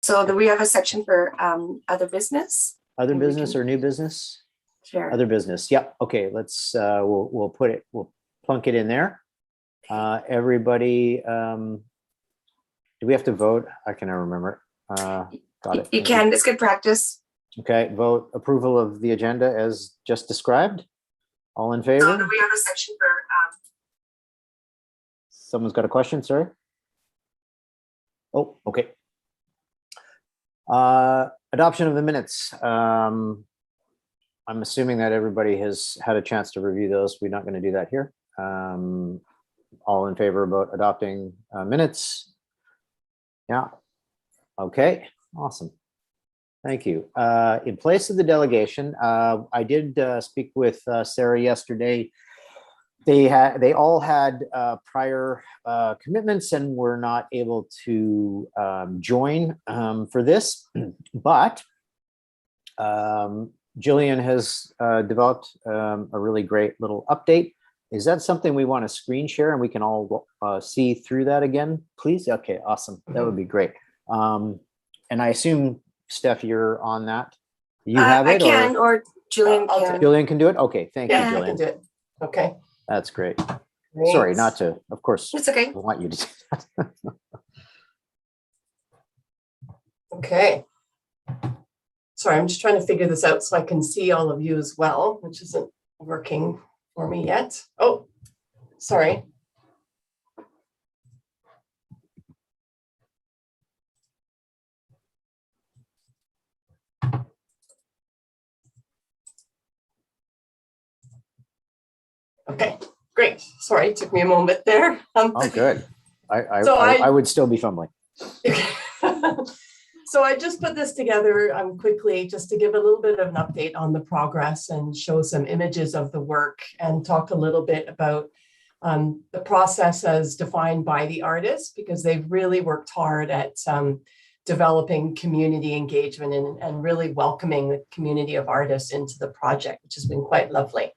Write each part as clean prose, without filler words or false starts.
So do we have a section for other business? Other business or new business? Sure. Other business. Yep. Okay. Let's we'll plunk it in there. Everybody, do we have to vote? I cannot remember. Got it. You can. It's good practice. Okay. Vote approval of the agenda as just described. All in favor? So do we have a section for Someone's got a question, sir? Oh, okay. Adoption of the minutes. I'm assuming that everybody has had a chance to review those. We're not going to do that here. All in favor about adopting minutes? Yeah. Okay. Awesome. Thank you. In place of the delegation, I did speak with Sarah yesterday. They all had prior commitments and were not able to join for this, but Gillian has developed a really great little update. Is that something we want to screen share and we can all see through that again, please? Okay, awesome. That would be great. And I assume, Steph, you're on that. You have it? I can, or Gillian can. Gillian can do it? Okay, thank you, Gillian. I can do it. Okay. That's great. Great. Sorry, not to, of course. It's okay. I want you to do that. Okay. Sorry, I'm just trying to figure this out so I can see all of you as well, which isn't working for me yet. Oh, sorry. Okay, great. Sorry, it took me a moment there. Oh, good. I would still be fumbling. So I just put this together quickly just to give a little bit of an update on the progress and show some images of the work and talk a little bit about the process as defined by the artists, because they've really worked hard at developing community engagement and really welcoming the community of artists into the project, which has been quite lovely.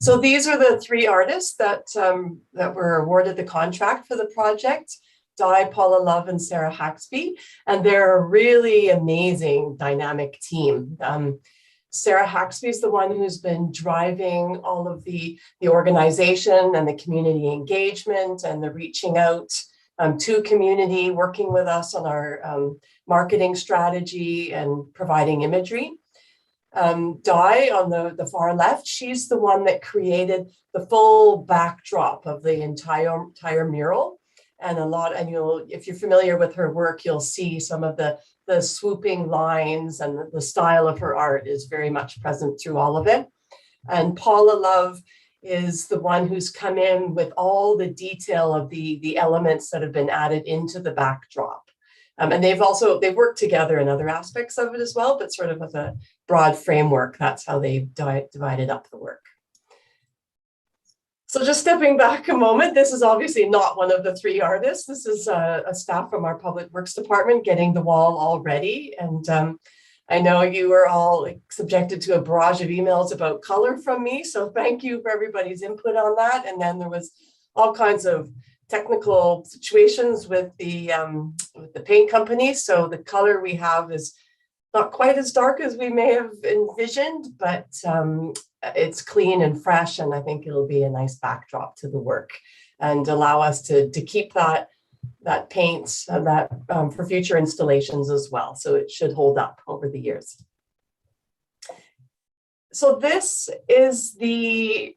So these are the three artists that were awarded the contract for the project: Di, Paula Love, and Sarah Haxby. And they're a really amazing dynamic team. Sarah Haxby is the one who's been driving all of the organization and the community engagement and the reaching out to community, working with us on our marketing strategy and providing imagery. Di, on the far left, she's the one that created the full backdrop of the entire mural. And if you're familiar with her work, you'll see some of the swooping lines, and the style of her art is very much present through all of it. And Paula Love is the one who's come in with all the detail of the elements that have been added into the backdrop. And they've worked together in other aspects of it as well, but sort of with a broad framework. That's how they've divided up the work. So just stepping back a moment, this is obviously not one of the three artists. This is a staff from our Public Works Department getting the wall all ready. And I know you were all subjected to a barrage of emails about color from me. So thank you for everybody's input on that. And then there was all kinds of technical situations with the paint company. So the color we have is not quite as dark as we may have envisioned, but it's clean and fresh, and I think it'll be a nice backdrop to the work and allow us to keep that paint for future installations as well. So it should hold up over the years. So this is the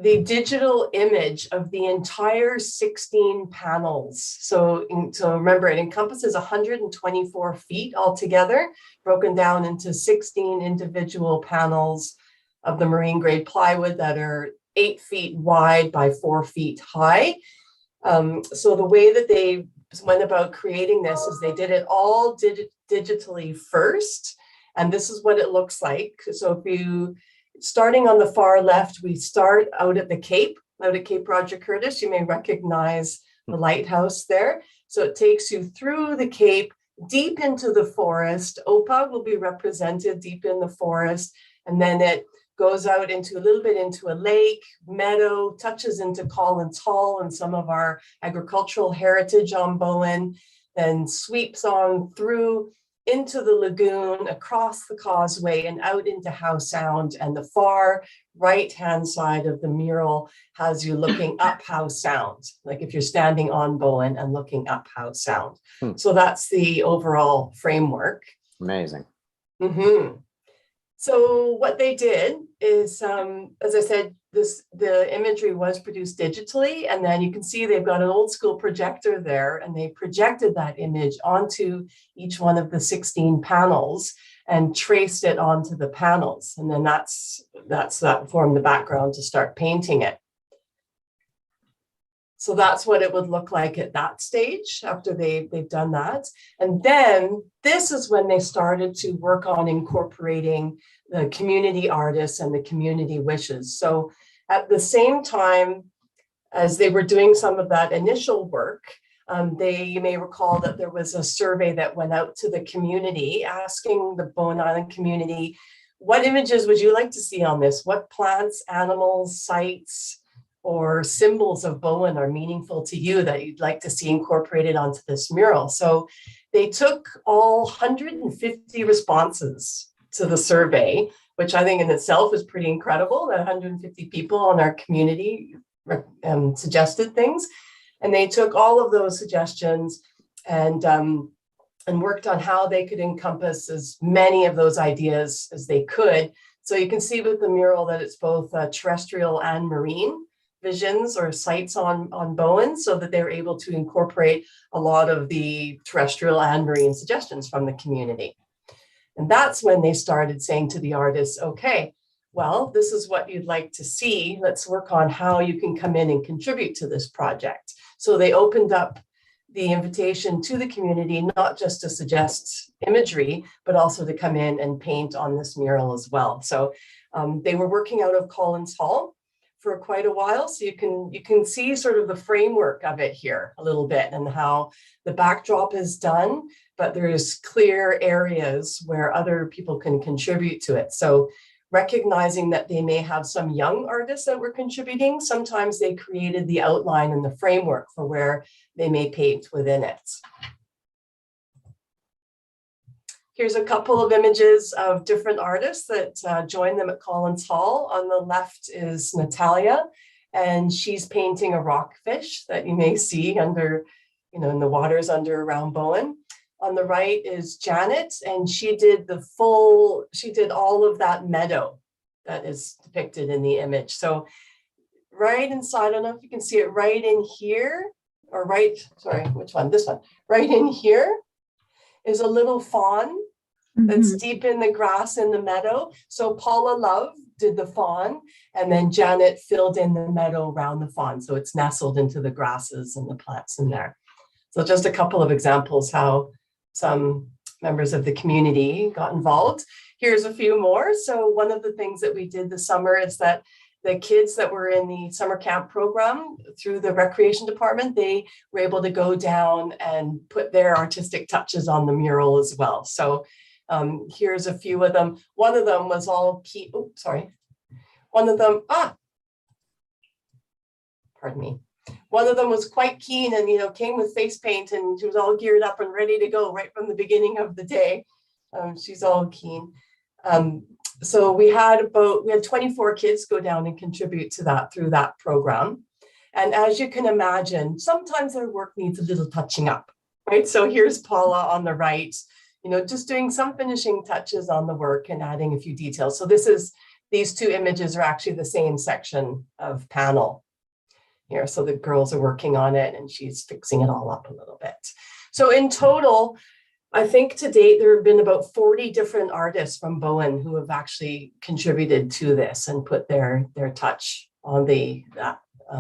digital image of the entire 16 panels. So remember, it encompasses 124 feet altogether, broken down into 16 individual panels of the marine grade plywood that are 8 feet wide by 4 feet high. So the way that they went about creating this is they did it all digitally first. And this is what it looks like. So starting on the far left, we start out at Cape Roger Curtis. You may recognize the lighthouse there. So it takes you through the Cape, deep into the forest. Opa will be represented deep in the forest. And then it goes out into a little bit into a lake, meadow, touches into Collins Hall and some of our agricultural heritage on Bowen. then sweeps on through into the lagoon, across the causeway, and out into Howe Sound. And the far right-hand side of the mural has you looking up Howe Sound, like if you're standing on Bowen and looking up Howe Sound. So that's the overall framework. Amazing. So what they did is, as I said, the imagery was produced digitally, and then you can see they've got an old school projector there, and they projected that image onto each one of the 16 panels and traced it onto the panels. And then that formed the background to start painting it. So that's what it would look like at that stage after they've done that. And then this is when they started to work on incorporating the community artists and the community wishes. So at the same time as they were doing some of that initial work, you may recall that there was a survey that went out to the community asking the Bowen Island community, what images would you like to see on this? What plants, animals, sites, or symbols of Bowen are meaningful to you that you'd like to see incorporated onto this mural? So they took all 150 responses to the survey, which I think in itself is pretty incredible, that 150 people in our community suggested things. And they took all of those suggestions and worked on how they could encompass as many of those ideas as they could. So you can see with the mural that it's both terrestrial and marine visions or sites on Bowen, so that they were able to incorporate a lot of the terrestrial and marine suggestions from the community. And that's when they started saying to the artists, okay, well, this is what you'd like to see. Let's work on how you can come in and contribute to this project. So they opened up the invitation to the community, not just to suggest imagery, but also to come in and paint on this mural as well. So they were working out of Collins Hall for quite a while. So you can see sort of the framework of it here a little bit and how the backdrop is done, but there's clear areas where other people can contribute to it. So recognizing that they may have some young artists that were contributing, sometimes they created the outline and the framework for where they may paint within it. Here's a couple of images of different artists that joined them at Collins Hall. On the left is Natalia, and she's painting a rockfish that you may see under, in the waters around Bowen. On the right is Janet, and she did all of that meadow that is depicted in the image. So right inside, I don't know if you can see it right in here, or which one? This one. Right in here is a little fawn that's deep in the grass in the meadow. So Paula Love did the fawn, and then Janet filled in the meadow around the fawn. So it's nestled into the grasses and the plants in there. So just a couple of examples how some members of the community got involved. Here's a few more. So one of the things that we did this summer is that the kids that were in the summer camp program through the recreation department, they were able to go down and put their artistic touches on the mural as well. So here's a few of them. One of them was all key. Oh, sorry. One of them, pardon me. One of them was quite keen and, came with face paint, and she was all geared up and ready to go right from the beginning of the day. She's all keen. So we had 24 kids go down and contribute to that through that program. And as you can imagine, sometimes their work needs a little touching up, right? So here's Paula on the right, just doing some finishing touches on the work and adding a few details. So these two images are actually the same section of panel here. So the girls are working on it and she's fixing it all up a little bit. So in total, I think to date, there have been about 40 different artists from Bowen who have actually contributed to this and put their touch on the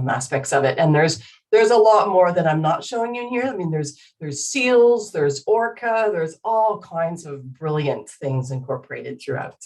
aspects of it. And there's a lot more that I'm not showing you in here. I mean, there's seals, there's orca, there's all kinds of brilliant things incorporated throughout.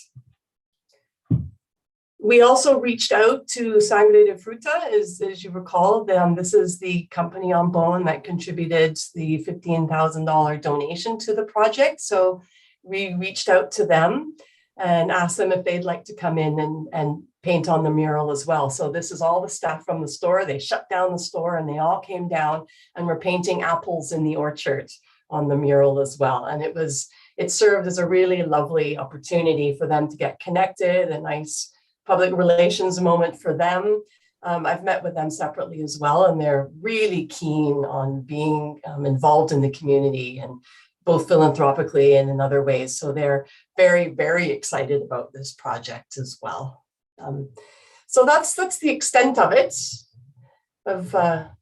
We also reached out to Sangre de Fruta, as you recall. This is the company on Bowen that contributed the $15,000 donation to the project. So we reached out to them and asked them if they'd like to come in and paint on the mural as well. So this is all the staff from the store. They shut down the store and they all came down and were painting apples in the orchard on the mural as well. And it served as a really lovely opportunity for them to get connected, a nice public relations moment for them. I've met with them separately as well, and they're really keen on being involved in the community, and both philanthropically and in other ways. So they're very, very excited about this project as well. So that's the extent of it.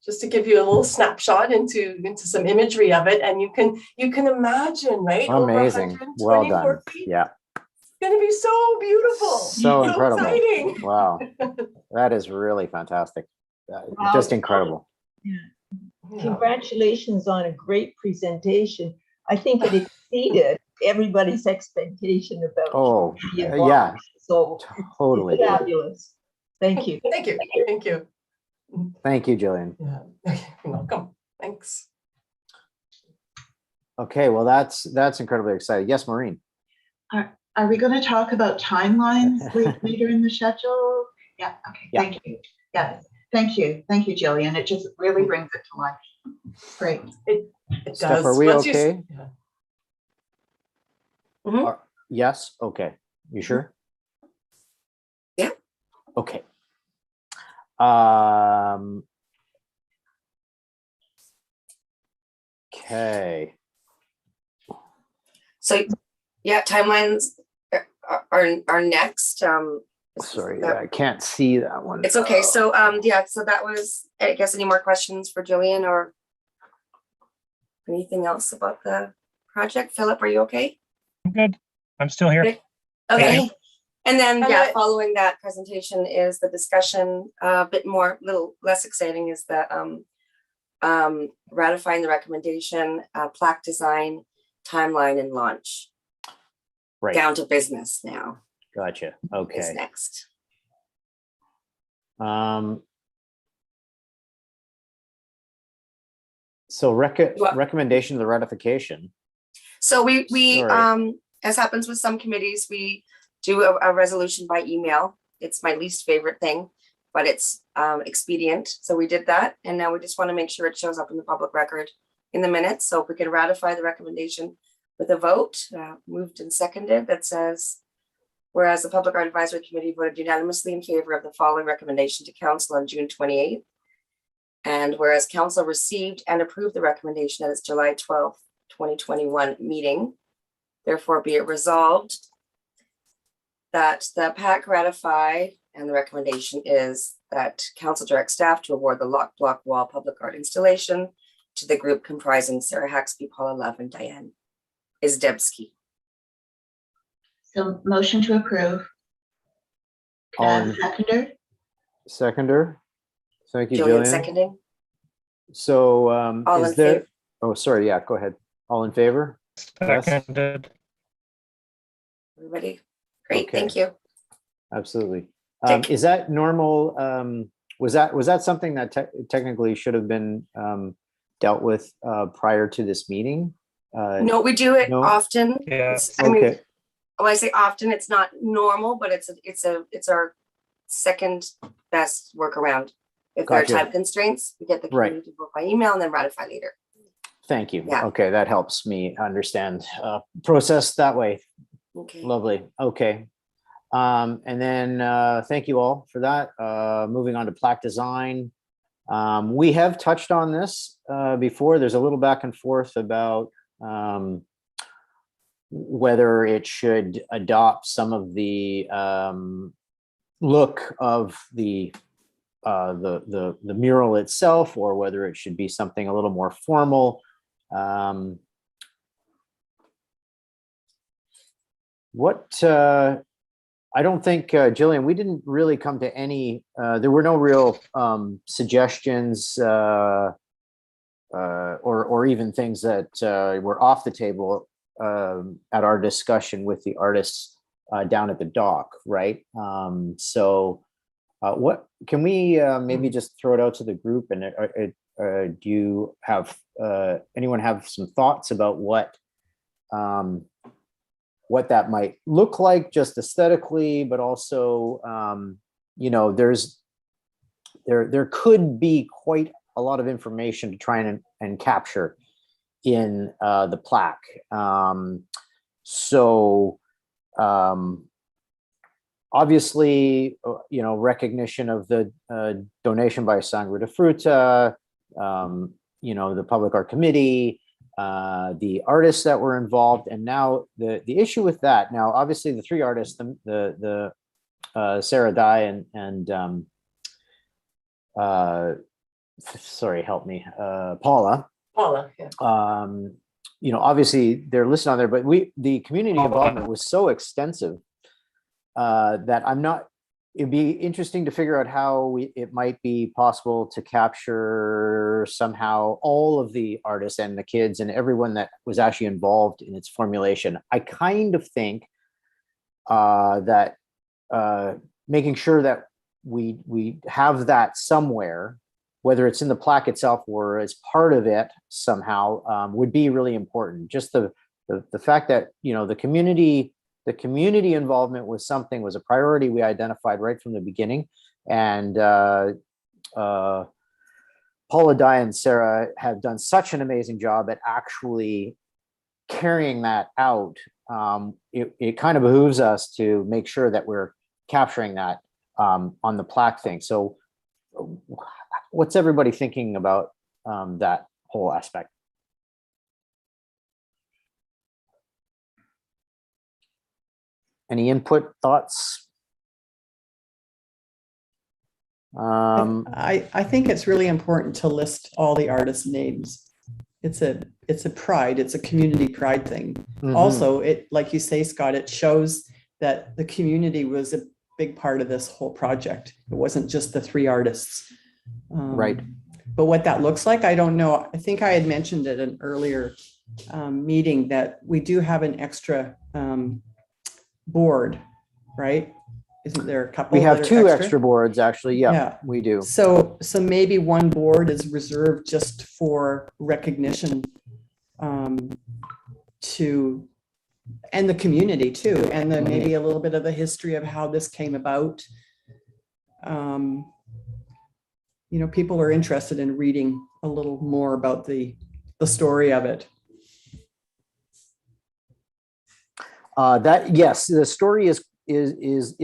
Just to give you a little snapshot into some imagery of it, and you can imagine, right? Amazing. Well done. Feet. Yeah. It's going to be so beautiful. So incredible. Exciting. Wow. That is really fantastic. Wow. Just incredible. Yeah. Congratulations on a great presentation. I think it exceeded everybody's expectation about. Oh, the yeah, involvement. So totally. it's fabulous. Thank you. Thank you. Thank you. Thank you, Gillian. Yeah. You're welcome. Thanks. Okay, well, that's incredibly exciting. Yes, Maureen. Are we going to talk about timelines later in the schedule? Yeah, okay, Yeah. Thank you. Yeah, thank you, Gillian. It just really brings it to life. Great. It Steph, does. are we Once you- okay? yeah. Yes, okay. You sure? Yeah. Okay. Okay. So, yeah, timelines are next. Sorry, I can't see that one. It's okay. So, yeah, so that was, I guess, any more questions for Gillian or anything else about the project? Philip, are you okay? I'm good. I'm still here. Okay. Thank Okay. And then, And yeah, I- following that presentation is the discussion, a bit more, little less exciting is the ratifying the recommendation, plaque design, timeline and launch. Right. Down to business now Gotcha. is Okay. next. So What? recommendation of the ratification. So we Sorry. as happens with some committees, we do a resolution by email. It's my least favorite thing, but it's expedient. So we did that. And now we just want to make sure it shows up in the public record in the minutes. So if we can ratify the recommendation with a vote, moved and seconded, that says, whereas the Public Art Advisory Committee voted unanimously in favor of the following recommendation to council on June 28th. And whereas council received and approved the recommendation at its July 12th, 2021 meeting, therefore be it resolved that the PAAC ratify, and the recommendation is that council direct staff to award the lock block wall public art installation to the group comprising Sarah Haxby, Paula Love, and Diane Izdebski. So motion to approve. Seconder? Seconder. Thank you, Gillian Gillian. seconding. So All is in there? favor? Oh, sorry. Yeah, go ahead. All in favor? Yes. Seconded. Everybody? Great, Okay. thank you. Absolutely. Tick. Is that normal? Was that something that technically should have been dealt with prior to this meeting? No, we do it no? often. Yeah. It's- I mean, Okay. when I say often, it's not normal, but it's our second best workaround. If there are Gotcha. time constraints, we get the Right. committee to vote by email and then ratify later. Thank you. Yeah. Okay, that helps me understand process that way. Okay. Lovely. Okay. And then thank you all for that. Moving on to plaque design. We have touched on this before. There's a little back and forth about whether it should adopt some of the look of the mural itself, or whether it should be something a little more formal. I don't think, Gillian, we didn't really come to any, there were no real suggestions or even things that were off the table at our discussion with the artists down at the dock, right? What can we maybe just throw it out to the group, and do you have anyone have some thoughts about what that might look like just aesthetically, but also there could be quite a lot of information to try and capture in the plaque. So obviously, recognition of the donation by Sangre de Fruta, the Public Art Committee, the artists that were involved, and now the issue with that. Now, obviously, the three artists, the Sarah Dye and sorry, help me, Paula. Paula, yeah. Obviously they're listed on there, but the community involvement was so extensive that it'd be interesting to figure out how it might be possible to capture somehow all of the artists and the kids and everyone that was actually involved in its formulation. I kind of think that making sure that we have that somewhere, whether it's in the plaque itself or as part of it somehow, would be really important. Just the fact that the community involvement was a priority we identified right from the beginning, and Paula, Diane, and Sarah have done such an amazing job at actually carrying that out. It kind of behooves us to make sure that we're capturing that on the plaque thing. So what's everybody thinking about that whole aspect? Any input, thoughts? I think it's really important to list all the artists' names. It's a pride, it's a community pride thing. Mm-hmm. Also, it, like you say, Scott, it shows that the community was a big part of this whole project. It wasn't just the three artists. Right. But what that looks like, I don't know. I think I had mentioned at an earlier meeting that we do have an extra board, right? Isn't there a couple? We have two extra boards, actually. Yeah, we do. So maybe one board is reserved just for recognition and the community too, and then maybe a little bit of the history of how this came about. People are interested in reading a little more about the story of it. Yes, the story is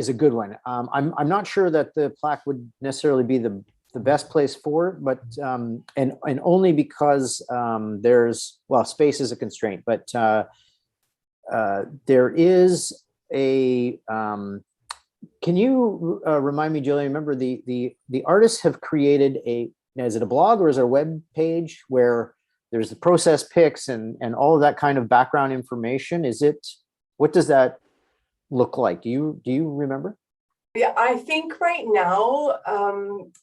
a good one. I'm not sure that the plaque would necessarily be the best place for it, but and only because space is a constraint, but there is a. Can you remind me, Gillian? Remember the artists have created is it a blog or is it a web page where there's the process pics and all of that kind of background information? What does that look like? Do you remember? Yeah, I think right now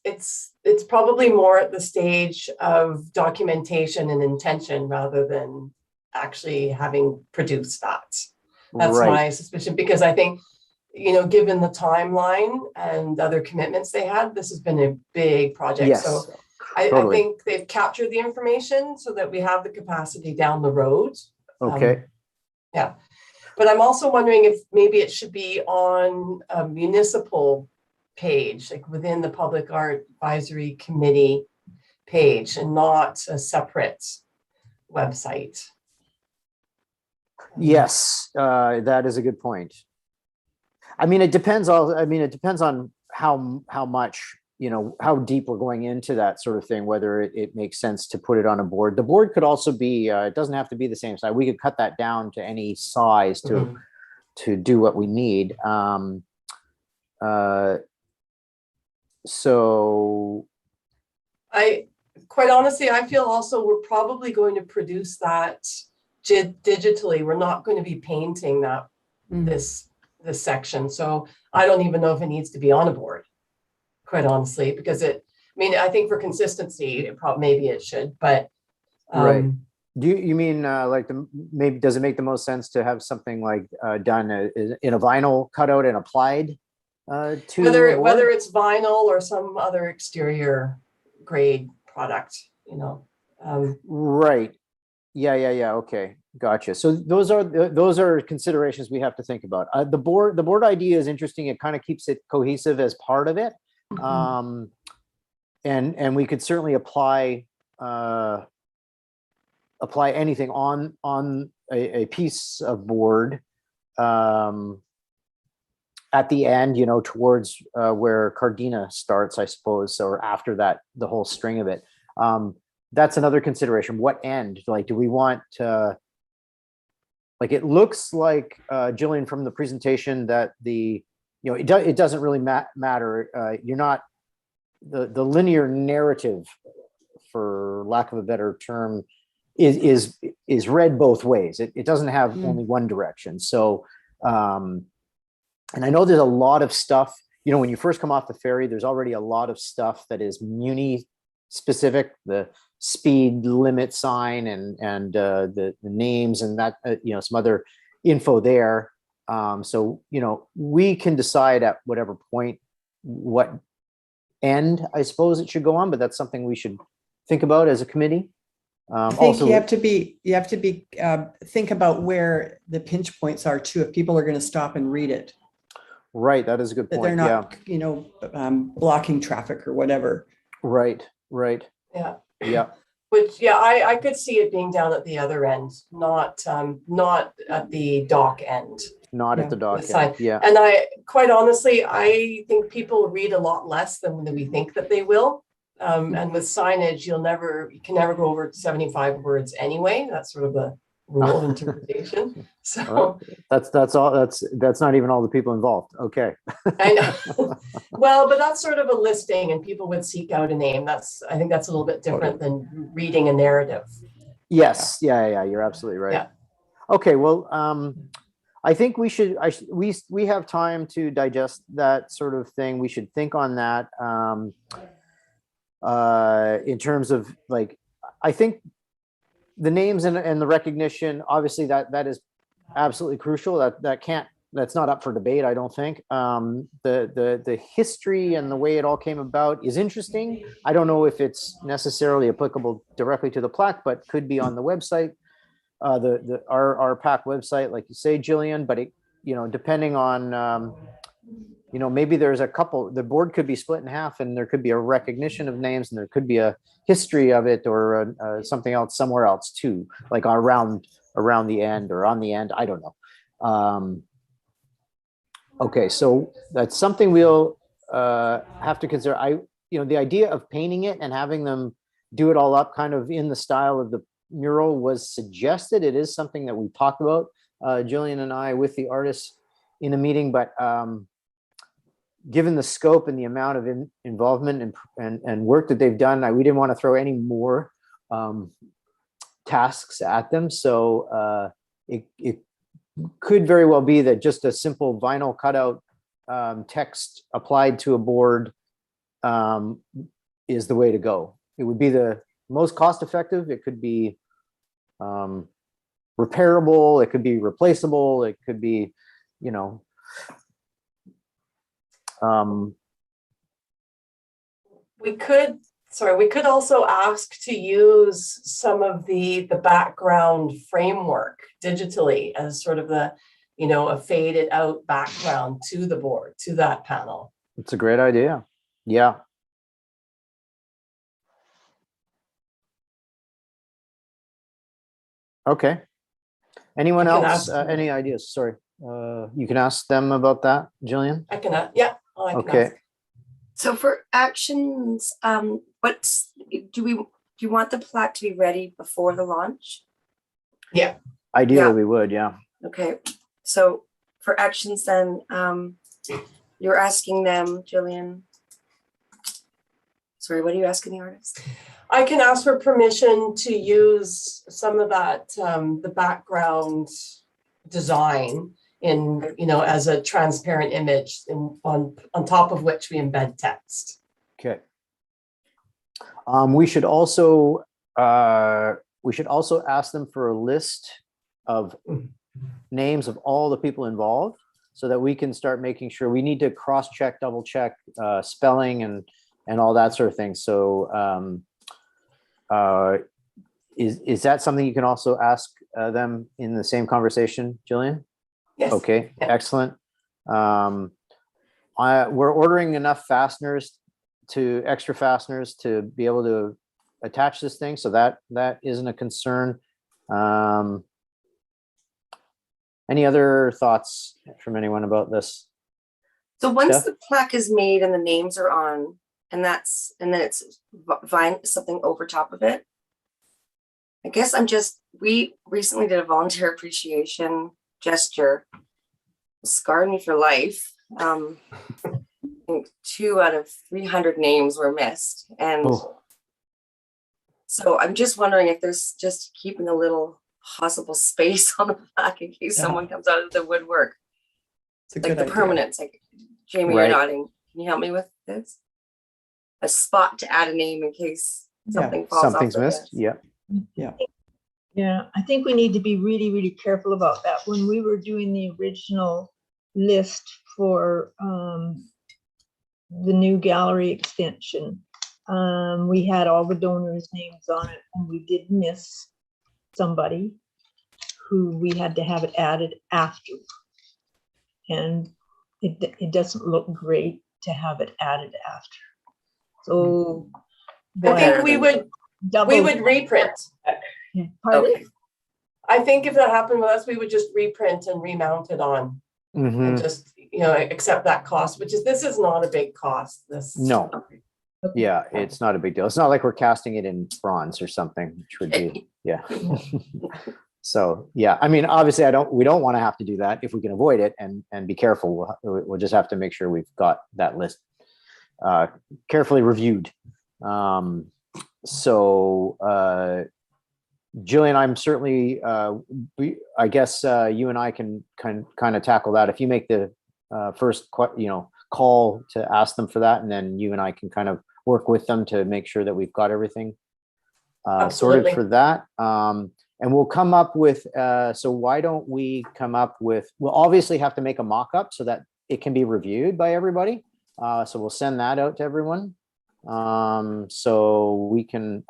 it's probably more at the stage of documentation and intention rather than actually having produced that. That's right. My suspicion, because I think, given the timeline and other commitments they had, this has been a big project. Yes, so totally. I think they've captured the information so that we have the capacity down the road. Okay. Yeah. But I'm also wondering if maybe it should be on a municipal page, like within the Public Art Advisory Committee page, and not a separate website. Yes, that is a good point. I mean, it depends on how much, how deep we're going into that sort of thing, whether it makes sense to put it on a board. The board could also be, it doesn't have to be the same size. We could cut that down to any size to do what we need. So quite honestly, I feel also we're probably going to produce that digitally. We're not going to be painting that this section. So I don't even know if it needs to be on a board, quite honestly, because I think for consistency, maybe it should, but. Right. Do you mean maybe does it make the most sense to have something like done in a vinyl cutout and applied to whether it's vinyl or some other exterior grade product, Right. Yeah. Okay. Gotcha. So those are considerations we have to think about. The board idea is interesting. It kind of keeps it cohesive as part of it. And we could certainly apply apply anything on a piece of board at the end, you know, towards where Cardina starts, I suppose, or after that, the whole string of it. That's another consideration. What end? Like, do we want like, it looks like Gillian from the presentation that it doesn't really matter. You're not the linear narrative, for lack of a better term, is read both ways. It doesn't have only one direction. So, and I know there's a lot of stuff, you know, when you first come off the ferry, there's already a lot of stuff that is Muni specific, the speed limit sign and the names and that, you know, some other info there. So, you know, we can decide at whatever point what end, I suppose, it should go on, but that's something we should think about as a committee. I think Also, you have to be think about where the pinch points are too, if people are going to stop and read it, right, that is a good that point. they're not, you know, blocking traffic or whatever. Right. Yeah. Which, yeah, I could see it being down at the other end, not at the dock end. Not at the dock Sign. end. Yeah. And quite honestly, I think people read a lot less than we think that they will. And with signage, you can never go over 75 words anyway. That's sort of the rule of interpretation. So that's all. That's not even all the people involved. Okay. I know. Well, but that's sort of a listing, and people would seek out a name. I think that's a little bit different than reading a narrative. Yes. Yeah. You're absolutely right. Yeah. Okay. Well, I think we should. We have time to digest that sort of thing. We should think on that. In terms of, like, I think the names and the recognition, obviously that is absolutely crucial. That's not up for debate, I don't think. The history and the way it all came about is interesting. I don't know if it's necessarily applicable directly to the plaque, but could be on the website, our PAAC website, like you say, Gillian. But it, you know, depending on you know, maybe there's a couple, the board could be split in half, and there could be a recognition of names, and there could be a history of it, or something else somewhere else too, like around the end or on the end. I don't know. Okay, so that's something we'll have to consider. The idea of painting it and having them do it all up kind of in the style of the mural was suggested. It is something that we talked about, Gillian and I, with the artists in a meeting, but given the scope and the amount of involvement and work that they've done, we didn't want to throw any more tasks at them. So it could very well be that just a simple vinyl cutout text applied to a board is the way to go. It would be the most cost effective. It could be repairable. It could be replaceable. It could be, you know, we could also ask to use some of the background framework digitally as sort of the, you know, a faded out background to the board, to that panel. It's a great idea. Yeah. Okay. Anyone else? Any ideas? Sorry. You can ask them about that, Gillian. I can, yeah. Okay. Ask. So for actions, do you want the plaque to be ready before the launch? Yeah. Ideally, we would, yeah. Okay, so for actions then, you're asking them, Gillian. Sorry, what are you asking the artist? I can ask for permission to use some of that, the background design in, you know, as a transparent image on top of which we embed text. Okay. We should also ask them for a list of names of all the people involved, so that we can start making sure. We need to cross-check, double-check spelling and all that sort of thing. So is that something you can also ask them in the same conversation, Gillian? Yes. Okay, yeah. Excellent. We're ordering enough extra fasteners to be able to attach this thing, so that isn't a concern. Any other thoughts from anyone about this? So once Steph? the plaque is made and the names are on, and then it's vine something over top of it. I guess we recently did a volunteer appreciation gesture. It scarred me for life. I think 2 out of 300 names were missed. And so I'm just wondering if there's just keeping a little possible space on the plaque in case someone comes out of the woodwork. It's a Like good the idea. permanence, like Jamie, Right. you're nodding. Can you help me with this? A spot to add a name in case something falls off. Something's the missed. list. Yeah. Yeah, I think we need to be really, really careful about that. When we were doing the original list for the new gallery extension, we had all the donors' names on it, and we did miss somebody who we had to have it added after. And it doesn't look great to have it added after. So I think we would reprint. Pardon? Okay. I think if that happened with us, we would just reprint and remount it on Mhm. and just, accept that cost, this is not a big cost. No. Yeah, it's not a big deal. It's not like we're casting it in bronze or something, which would be, yeah. So, yeah, I mean, obviously we don't want to have to do that if we can avoid it and be careful. We'll just have to make sure we've got that list carefully reviewed. Gillian, I'm certainly, I guess you and I can kind of tackle that. If you make the first, call to ask them for that, and then you and I can kind of work with them to make sure that we've got everything sorted Absolutely. for that. And we'll come up with, so why don't we come up with, we'll obviously have to make a mock-up so that it can be reviewed by everybody. So we'll send that out to everyone. So we can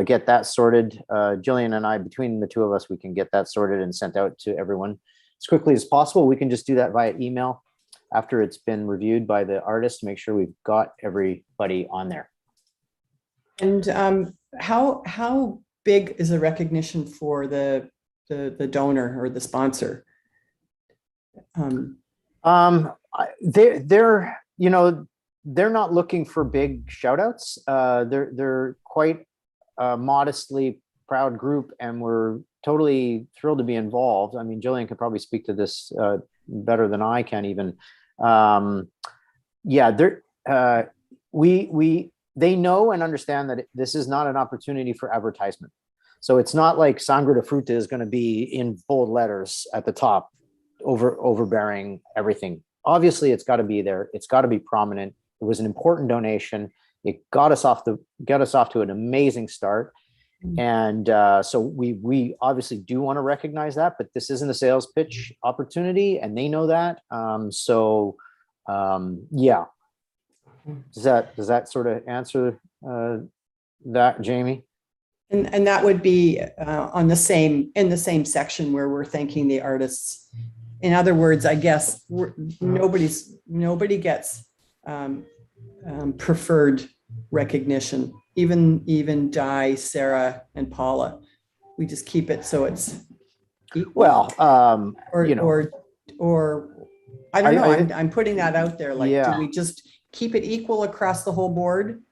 get that sorted. Gillian and I, between the two of us, we can get that sorted and sent out to everyone as quickly as possible. We can just do that via email after it's been reviewed by the artist to make sure we've got everybody on there. And how big is the recognition for the donor or the sponsor? They're not looking for big shout outs. They're quite a modestly proud group, and we're totally thrilled to be involved. I mean, Gillian could probably speak to this better than I can even. They know and understand that this is not an opportunity for advertisement. So it's not like Sangre de Fruta is going to be in bold letters at the top, overbearing everything. Obviously, it's got to be there. It's got to be prominent. It was an important donation. It got us off to an amazing start. And so we obviously do want to recognize that, but this isn't a sales pitch opportunity, and they know that. Yeah. Does that sort of answer that, Jami? And that would be in the same section where we're thanking the artists. In other words, I guess nobody gets preferred recognition. Even Di, Sarah, and Paula. We just keep it so it's equal. Well, or I don't know. I'm putting that out there. Like, do we just keep it equal across the whole board?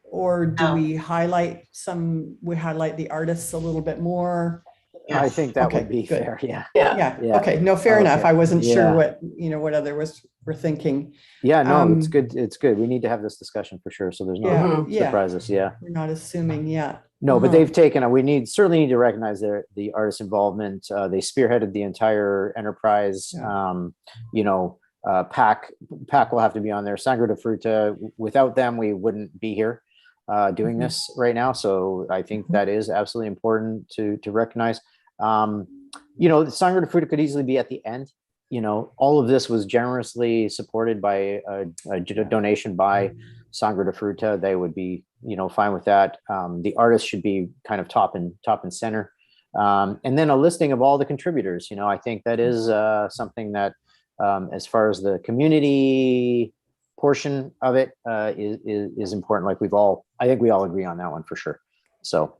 Or do we highlight the artists a little bit more? I think that would be good. fair. Yeah. Yeah. Okay. No, fair enough. I wasn't Yeah. sure what others were thinking. Yeah, no, it's good. It's good. We need to have this discussion for sure. So there's no surprises. Yeah. We're not assuming. Yeah. No, but they've taken certainly need to recognize the artist involvement. They spearheaded the entire enterprise. PAAC will have to be on there. Sangre de Fruta. Without them, we wouldn't be here doing this right now. So I think that is absolutely important to recognize. The Sangre de Fruta could easily be at the end. All of this was generously supported by a donation by Sangre de Fruta. They would be, fine with that. The artist should be kind of top and center. And then a listing of all the contributors. I think that is something that, as far as the community portion of it is important. Like I think we all agree on that one for sure. So,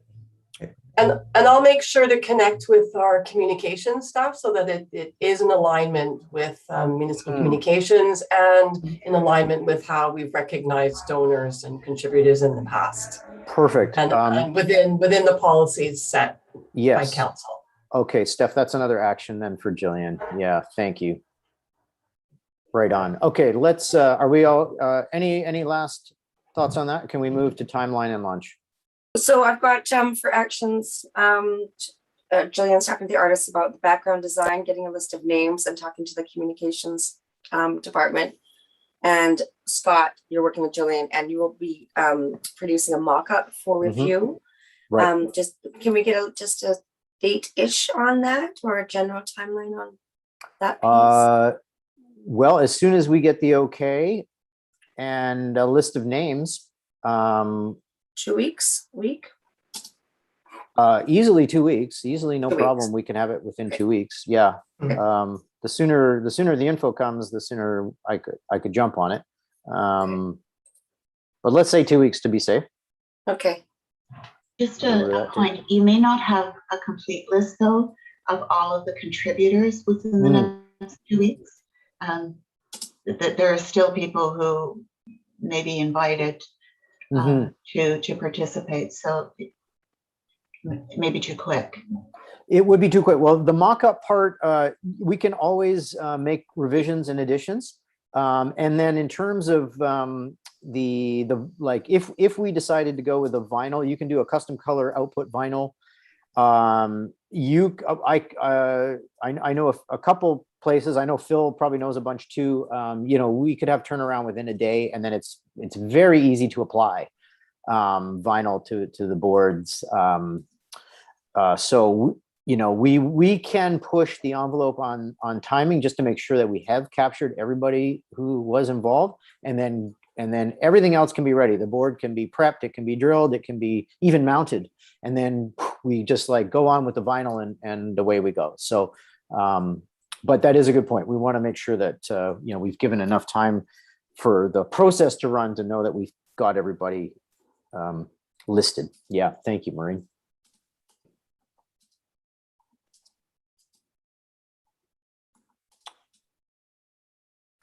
And I'll make sure to connect with our communication staff so that it is in alignment with municipal communications and in alignment with how we've recognized donors and contributors in the past. Perfect. And within the policies set by Yes. council. Okay, Steph, that's another action then for Gillian. Yeah, thank you. Right on. Okay, let's, are we all, any last thoughts on that? Can we move to timeline and launch? So I've got for actions, Jillian's talking to the artists about the background design, getting a list of names and talking to the communications department. And Scott, you're working with Gillian and you will be producing a mock-up for review. Right. Just, can we get just a date-ish on that or a general timeline on that piece? Well, as soon as we get the okay and a list of names, 2 weeks, week? easily 2 weeks, easily no 2 problem. weeks. We can have it within 2 weeks. Yeah. Okay. The sooner the info comes, the sooner I could jump on it. But let's say 2 weeks to be safe. Okay. Just Remember a that, point, you may not have a complete list though of all of the contributors within the next 2 weeks. That there are still people who may be invited to participate, so it may be too quick. It would be too quick. Well, the mock-up part, we can always make revisions and additions. And then in terms of the like, if we decided to go with a vinyl, you can do a custom color output vinyl. I know a couple places. I know Phil probably knows a bunch too. You know, we could have turnaround within a day, and then it's very easy to apply vinyl to the boards. So you know, we can push the envelope on timing just to make sure that we have captured everybody who was involved, and then everything else can be ready. The board can be prepped, it can be drilled, it can be even mounted, and then we just like go on with the vinyl and away we go. So but that is a good point. We want to make sure that you know, we've given enough time for the process to run to know that we've got everybody listed. Yeah, thank you, Maureen.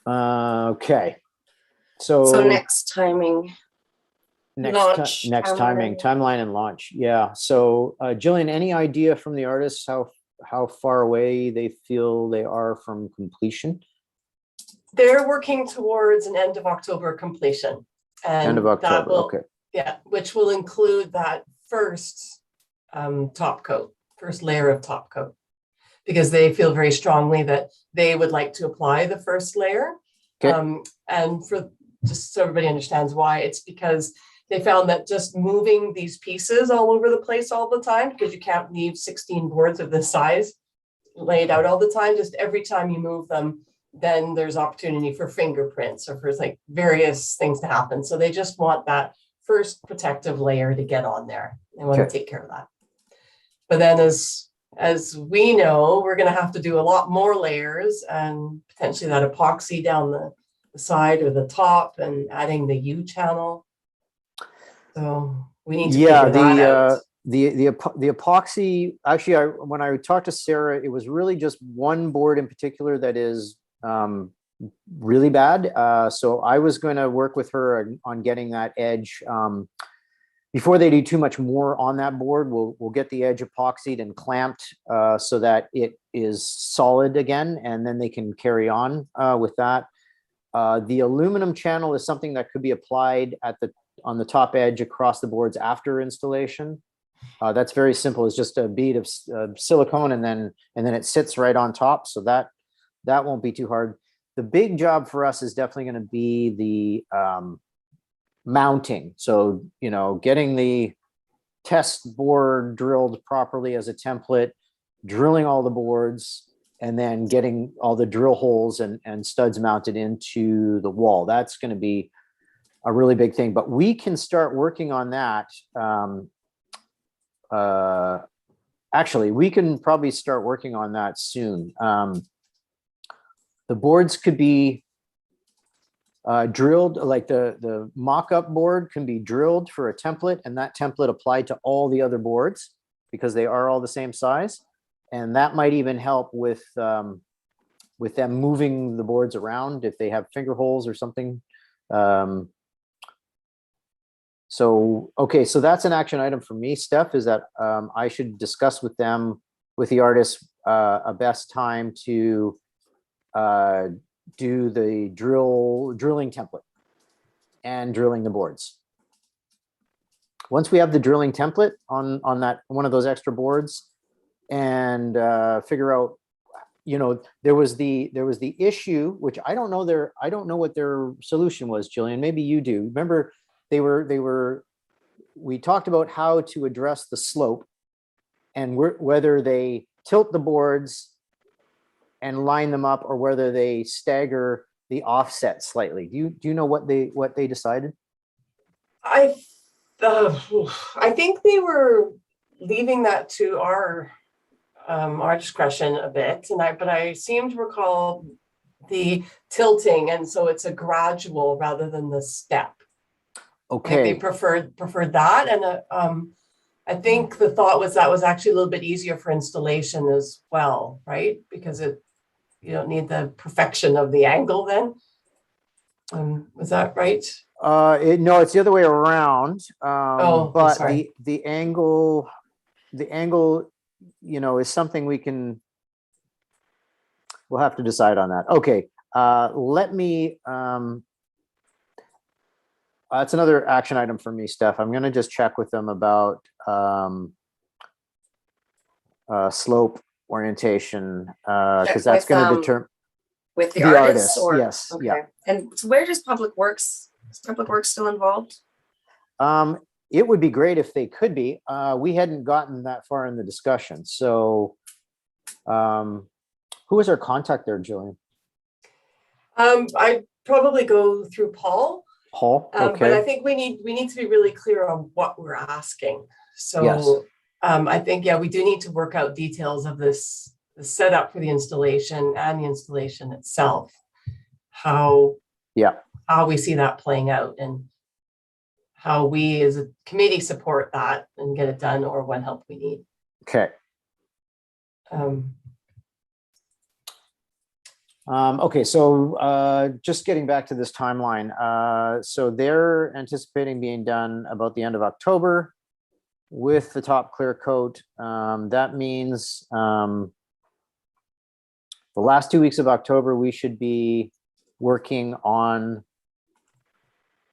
Okay, So next timing. Launch, next timing, timeline and launch. Yeah. So Gillian, any idea from the artists how far away they feel they are from completion? They're working towards an end of October completion. And End of October. that will, Okay. yeah, which will include that first top coat, first layer of top coat, because they feel very strongly that they would like to apply the first layer. Okay. And for just so everybody understands why, it's because they found that just moving these pieces all over the place all the time, because you can't leave 16 boards of this size laid out all the time, just every time you move them, then there's opportunity for fingerprints or for like various things to happen. So they just want that first protective layer to get on there. They want to take care of that. But then as we know, we're going to have to do a lot more layers and potentially that epoxy down the side or the top and adding the U channel. So we need to figure that out. The epoxy, actually, when I talked to Sarah, it was really just one board in particular that is really bad. So I was going to work with her on getting that edge. Before they do too much more on that board, we'll get the edge epoxied and clamped so that it is solid again, and then they can carry on with that. The aluminum channel is something that could be applied on the top edge across the boards after installation. That's very simple. It's just a bead of silicone, and then it sits right on top. So that won't be too hard. The big job for us is definitely going to be the mounting. So, you know, getting the test board drilled properly as a template, drilling all the boards, and then getting all the drill holes and studs mounted into the wall. That's going to be a really big thing, but we can start working on that. Actually, we can probably start working on that soon. The boards could be drilled, like the mock-up board can be drilled for a template, and that template applied to all the other boards. because they are all the same size. And that might even help with them moving the boards around if they have finger holes or something. So, okay, so that's an action item for me, Steph, is that I should discuss with them, with the artists, a best time to do the drilling template and drilling the boards. Once we have the drilling template on that one of those extra boards, and figure out, you know, there was the issue, which I don't know what their solution was, Gillian, maybe you do. Remember, we talked about how to address the slope and whether they tilt the boards and line them up, or whether they stagger the offset slightly. Do you know what they decided? I think they were leaving that to our discretion a bit, but I seem to recall the tilting, and so it's a gradual rather than the step. Okay. Like they preferred that, and I think the thought was that was actually a little bit easier for installation as well, right? Because you don't need the perfection of the angle then. Was that right? No, it's the other way around. But sorry. the angle, you know, is something we'll have to decide on that. Okay. Let me, that's another action item for me, Steph. I'm going to just check with them about slope orientation, because that's going to determine with the artists, or yes. okay. Yeah. And so where does Public Works? Is Public Works still involved? It would be great if they could be. We hadn't gotten that far in the discussion. So who is our contact there, Gillian? I probably go through Paul. Paul, okay. But I think we need to be really clear on what we're asking. So Yes. I think, yeah, we do need to work out details of this, the setup for the installation and the installation itself. How we see that playing out, and how we as a committee support that and get it done, or what help we need. Okay. Okay, so just getting back to this timeline. So they're anticipating being done about the end of October with the top clear coat. That means the last 2 weeks of October, we should be working on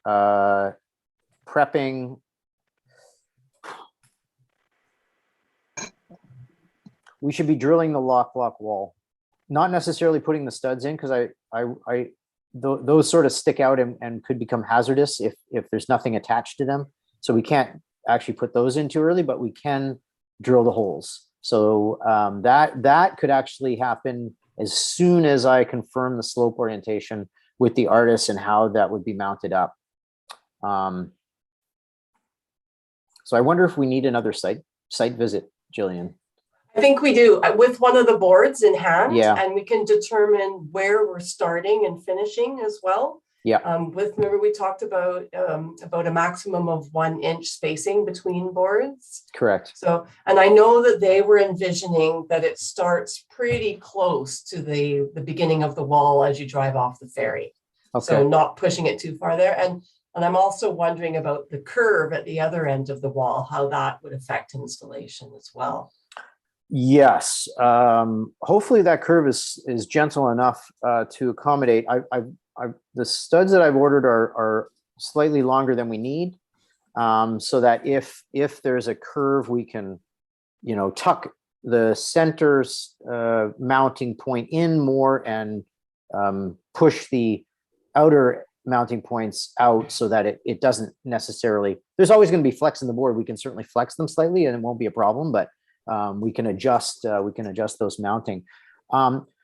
prepping. We should be drilling the lock block wall. Not necessarily putting the studs in, because those sort of stick out and could become hazardous if there's nothing attached to them. So we can't actually put those in too early, but we can drill the holes. So that could actually happen as soon as I confirm the slope orientation with the artists and how that would be mounted up. So I wonder if we need another site visit, Gillian. I think we do, with one of the boards in hand, Yeah. and we can determine where we're starting and finishing as well. Yeah. Remember we talked about a maximum of 1 inch spacing between boards. Correct. So, and I know that they were envisioning that it starts pretty close to the beginning of the wall as you drive off the ferry. Okay. So not pushing it too far there. And I'm also wondering about the curve at the other end of the wall, how that would affect installation as well. Yes. Hopefully that curve is gentle enough to accommodate. The studs that I've ordered are slightly longer than we need, so that if there's a curve, we can, you know, tuck the center's mounting point in more and push the outer mounting points out, so that it doesn't necessarily. There's always going to be flex in the board. We can certainly flex them slightly, and it won't be a problem. But we can adjust those mounting.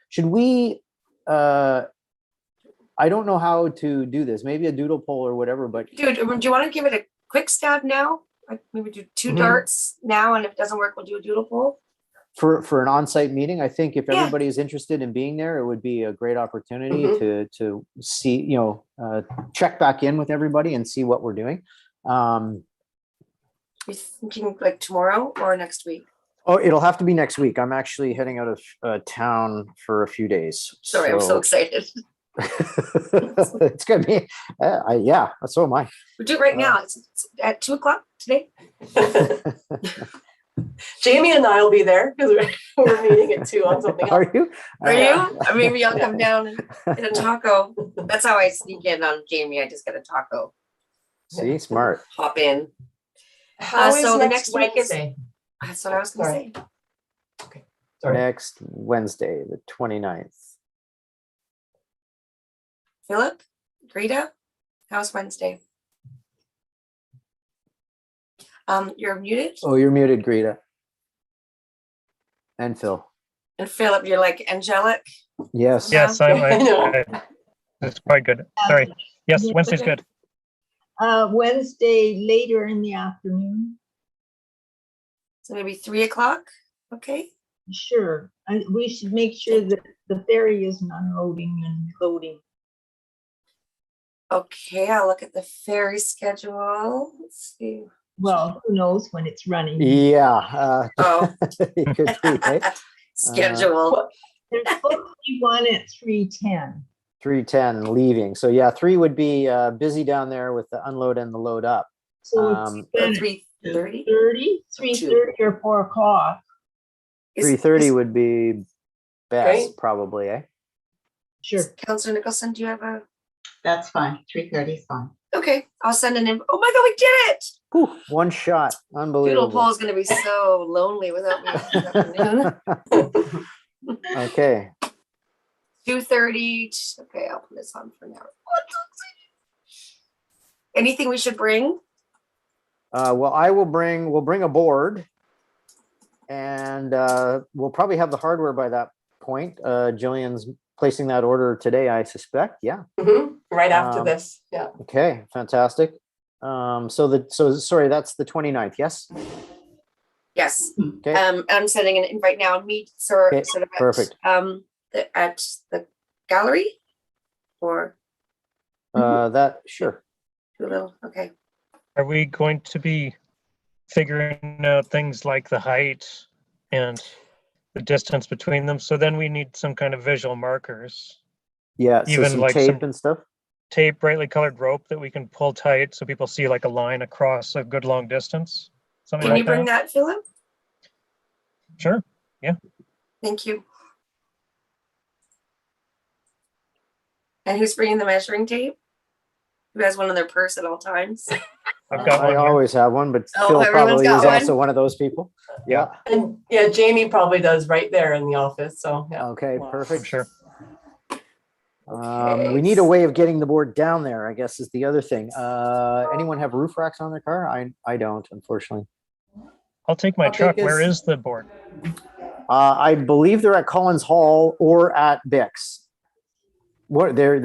Should we? I don't know how to do this. Maybe a doodle poll or whatever. But Dude, do you want to give it a quick stab now? Like maybe do 2 darts now, and if it doesn't work, we'll do a doodle poll. For an on-site meeting, I think if Yeah. everybody is interested in being there, it would be a great opportunity to see, you know, check back in with everybody and see what we're doing. You thinking like tomorrow or next week? Oh, it'll have to be next week. I'm actually heading out of town for a few days. Sorry, I'm so excited. It's gonna be, yeah, so am I. We do it right now. It's at 2:00 today. Jamie and I will be there because we're meeting at 2 on something else. Are you? Are you? Maybe I'll Yeah. come down and get a taco. That's how I sneak in on Jamie. I just get a taco. See, smart. Hop in. How is so the next next week is- Wednesday? That's what I was gonna Sorry. say. Sorry. Next Wednesday, the 29th. Philip, Greta, how's Wednesday? You're muted. Oh, you're muted, Greta. And Phil. And Philip, you're like angelic. Yes. Yes, I know. That's quite good. Sorry. Yes, Yeah. Wednesday's Okay. good. Wednesday later in the afternoon. So maybe 3:00. Okay. Sure. We should make sure that the ferry isn't unloading and loading. Okay, I'll look at the ferry schedule. Let's see. Well, who knows when it's running. Yeah. Oh. It could be, right? Schedule. There's supposed to be one at 3:10. 3:10 leaving. So yeah, 3 would be busy down there with the unload and the load up. So Um, it's 3:30. 3:30 or 4 o'clock. 3:30 would be best, Great. probably, eh? Sure. Councillor Nicholson, do you have a? That's fine. 3:30 is fine. Okay, I'll send an in. Oh my God, we did it! Whew, one shot. Doodle Unbelievable. Poll is going to be so lonely without me. this afternoon. Okay. 2:30. Okay, I'll put this on for now. Oh, I'm so excited. Anything we should bring? Well, we'll bring a board, and we'll probably have the hardware by that point. Gillian's placing that order today, I suspect. Yeah. Mhm. Right after Um, this, yeah. Okay, fantastic. So sorry, that's the 29th, yes? Yes. Okay, I'm sending an invite now. Meet sort Okay, of at, perfect. at the gallery or that, sure. too little. Okay. Are we going to be figuring out things like the height and the distance between them? So then we need some kind of visual markers, Yeah, so Even some like tape some- and stuff. tape, brightly colored rope that we can pull tight so people see like a line across a good long distance. Something Can like you bring that. that, Philip? Sure. Thank you. And who's bringing the measuring tape? Who has one in their purse at all times? I've got one I here. always have one, but Oh, Phil everyone's probably got is one. also one of those people. Yeah. And yeah, Jamie probably does right there in the office, so yeah. Okay, Wow. I'm perfect. sure. We need a way of getting the board down there, I guess, is the other thing. Anyone have roof racks on their car? I don't, unfortunately. I'll take my How big truck. Where is- is the board? I believe they're at Collins Hall or at Bix. What they're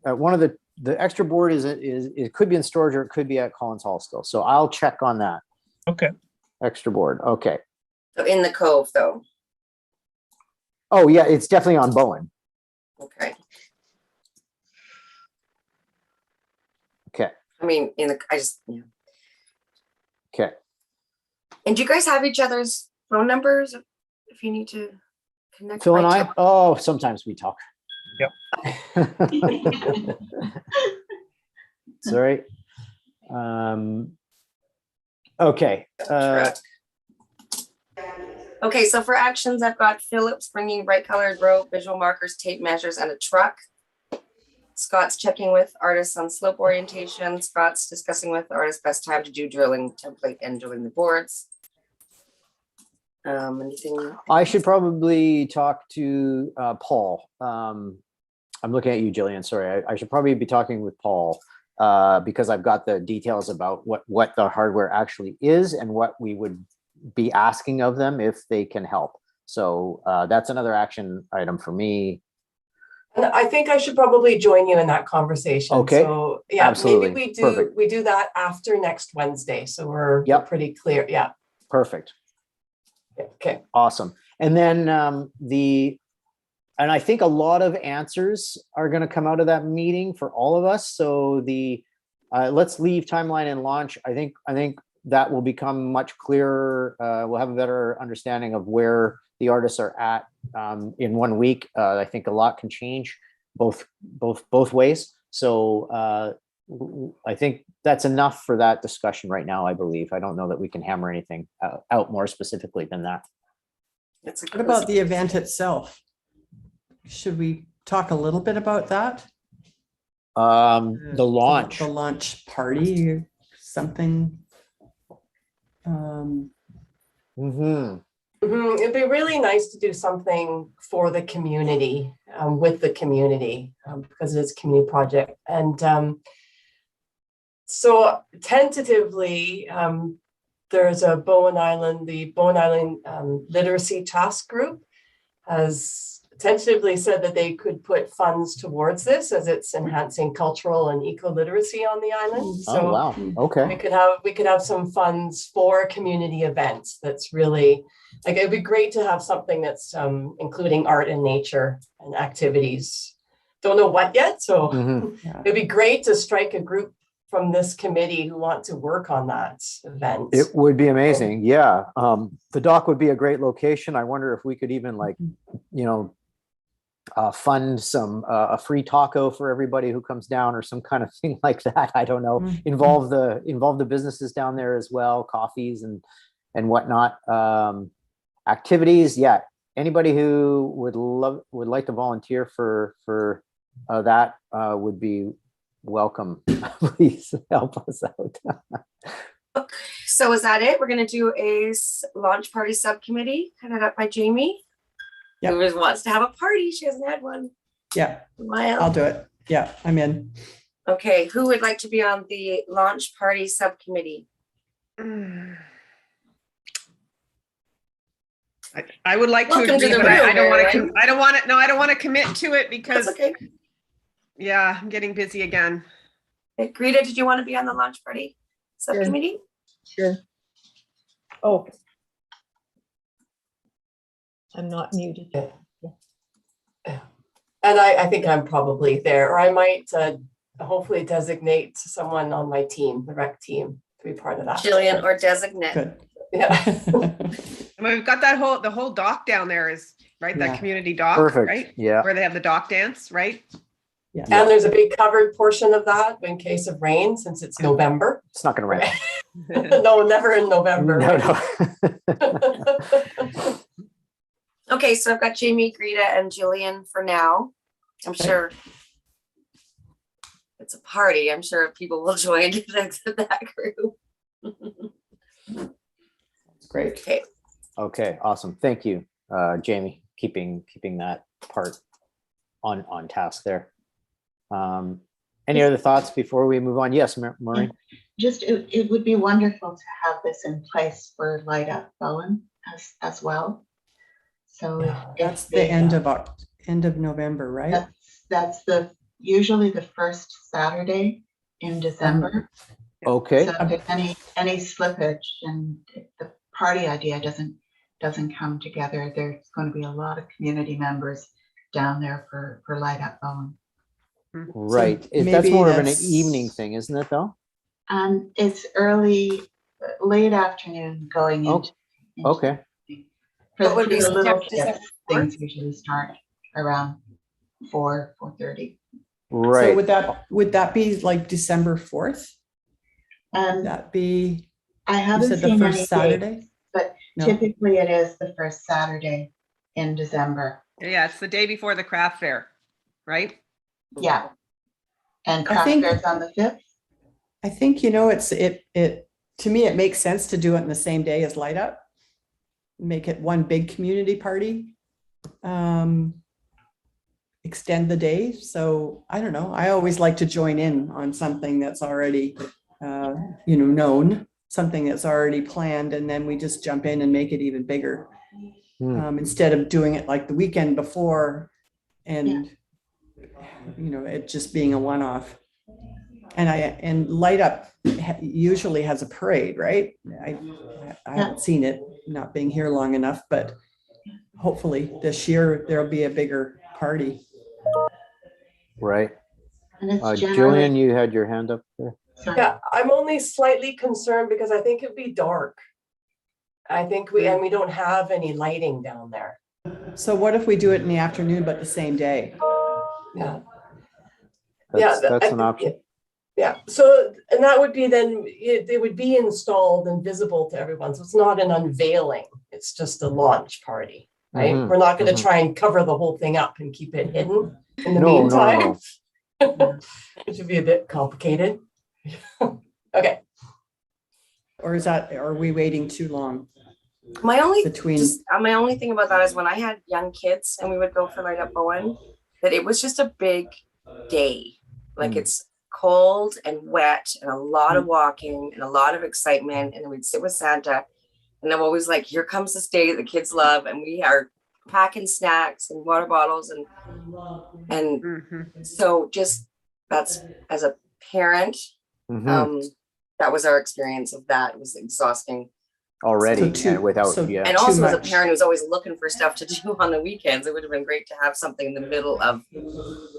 at one of the extra board is it could be in storage or it could be at Collins Hall still. So I'll check on that Okay. extra board. Okay. So in the Cove, though. Oh yeah, it's definitely on Bowen. Okay. Okay. I mean, yeah. Okay. And do you guys have each other's phone numbers if you need to connect? Phil and by I. text? Oh, sometimes we talk. Yep. Sorry. Okay. Truck. Okay, so for actions, I've got Phillips bringing bright colored rope, visual markers, tape measures, and a truck. Scott's checking with artists on slope orientation. Scott's discussing with artists best time to do drilling template and drilling the boards. Anything? I should probably talk to Paul. I'm looking at you, Gillian. Sorry, I should probably be talking with Paul because I've got the details about what the hardware actually is and what we would be asking of them if they can help. So that's another action item for me. And I think I should probably join you in that conversation. Okay, So yeah, absolutely. maybe Perfect. we do that after next Wednesday. So we're Yep. pretty clear. Yeah. Perfect. Okay. Awesome. And then and I think a lot of answers are going to come out of that meeting for all of us. So let's leave timeline and launch. I think that will become much clearer. We'll have a better understanding of where the artists are at in 1 week. I think a lot can change both ways. So I think that's enough for that discussion right now, I believe. I don't know that we can hammer anything out more specifically than that. What about the event itself? Should we talk a little bit about that? The launch. The launch party or something. It'd be really nice to do something for the community, with the community, because it's a community project. And so tentatively, there's a Bowen Island, the Bowen Island Literacy Task Group has tentatively said that they could put funds towards this as it's enhancing cultural and eco-literacy on the island. So Oh, wow. Okay. we could have some funds for community events. That's really, like, it'd be great to have something that's including art and nature and activities. Don't know what yet, so Mhm. it'd be great to strike a group from this committee who want to work on that event. It would be amazing. Yeah. The dock would be a great location. I wonder if we could even fund some a free taco for everybody who comes down or some kind of thing like that. I don't know. Involve the businesses down there as well, coffees and whatnot. Activities. Yeah. Anybody who would like to volunteer for that would be welcome. Please help us out. So is that it? We're going to do a launch party subcommittee headed up by Jami. Yep. Who wants to have a party? She hasn't had one. Yeah, Wow. I'll do it. Yeah, I'm in. Okay, who would like to be on the launch party subcommittee? I would like to Welcome agree, to the but I room, don't want Erin. to. I don't want it. No, I don't want to commit to it because That's okay. yeah, I'm getting busy again. Okay, Greta, did you want to be on the launch party subcommittee? Sure. Oh. I'm not muted. And I think I'm probably there, or I might hopefully designate someone on my team, the rec team, to be part of that. Gillian or designate. Good. Yeah. And we've got the whole dock down there is right. Yeah. That community dock, Perfect. right? Yeah. Where they have the dock dance, right? Yeah. And there's a big covered portion of that in case of rain, since it's November. It's not going to rain. No, never in November. No. Okay, so I've got Jami, Greta, and Gillian for now. I'm sure it's a party. I'm sure people will join that group. Great. Okay. Okay, awesome. Thank you, Jami, keeping that part on task there. Any other thoughts before we move on? Yes, Maureen. Just, it would be wonderful to have this in place for Light Up Bowen as well. So That's the end of November, right? That's usually the first Saturday in December. Okay. So if any slippage and the party idea doesn't come together, there's going to be a lot of community members down there for Light Up Bowen. Right. So That's maybe more of an that's- evening thing, isn't it, though? And it's late afternoon going into. Okay. What would be the little December kids, things usually start around 4:30. Right. So would that be like December 4th? Would And that be, I you haven't said the seen any first dates, Saturday? but No. typically it is the first Saturday in December. Yeah, it's the day before the craft fair, right? Yeah. And I craft think- fair's on the 5th. I think, to me, it makes sense to do it in the same day as Light Up. Make it one big community party. Extend the day. So I don't know. I always like to join in on something that's already, known, something that's already planned, and then we just jump in and make it even bigger. Instead of doing it like the weekend before and, it just being a one-off. And Light Up usually has a parade, right? I haven't seen it, not being here long enough, but hopefully this year there'll be a bigger party. Right. And it's Gillian, generally, you had your hand up there. Sorry. Yeah, I'm only slightly concerned because I think it'd be dark. I think we don't have any lighting down there. So what if we do it in the afternoon, but the same day? Yeah. That's an I- option. Yeah, so, and that would be then, it would be installed and visible to everyone. So it's not an unveiling, it's just a launch party, right? Mhm, We're not going mhm. to try and cover the whole thing up and keep it hidden in the No, no, meantime. no. It should be a bit complicated. Okay. Or are we waiting too long My only between? my only thing about that is when I had young kids and we would go for Light Up Bowen, that it was just a big day. Like it's cold and wet and a lot of walking and a lot of excitement. And then we'd sit with Santa and I'm always like, here comes this day that the kids love. And we are packing snacks and water bottles and so just that's as a parent, Mhm. that was our experience of that. It was exhausting. Already, So and without, so- yeah. And Too also as a much. parent who's always looking for stuff to do on the weekends, it would have been great to have something in the middle of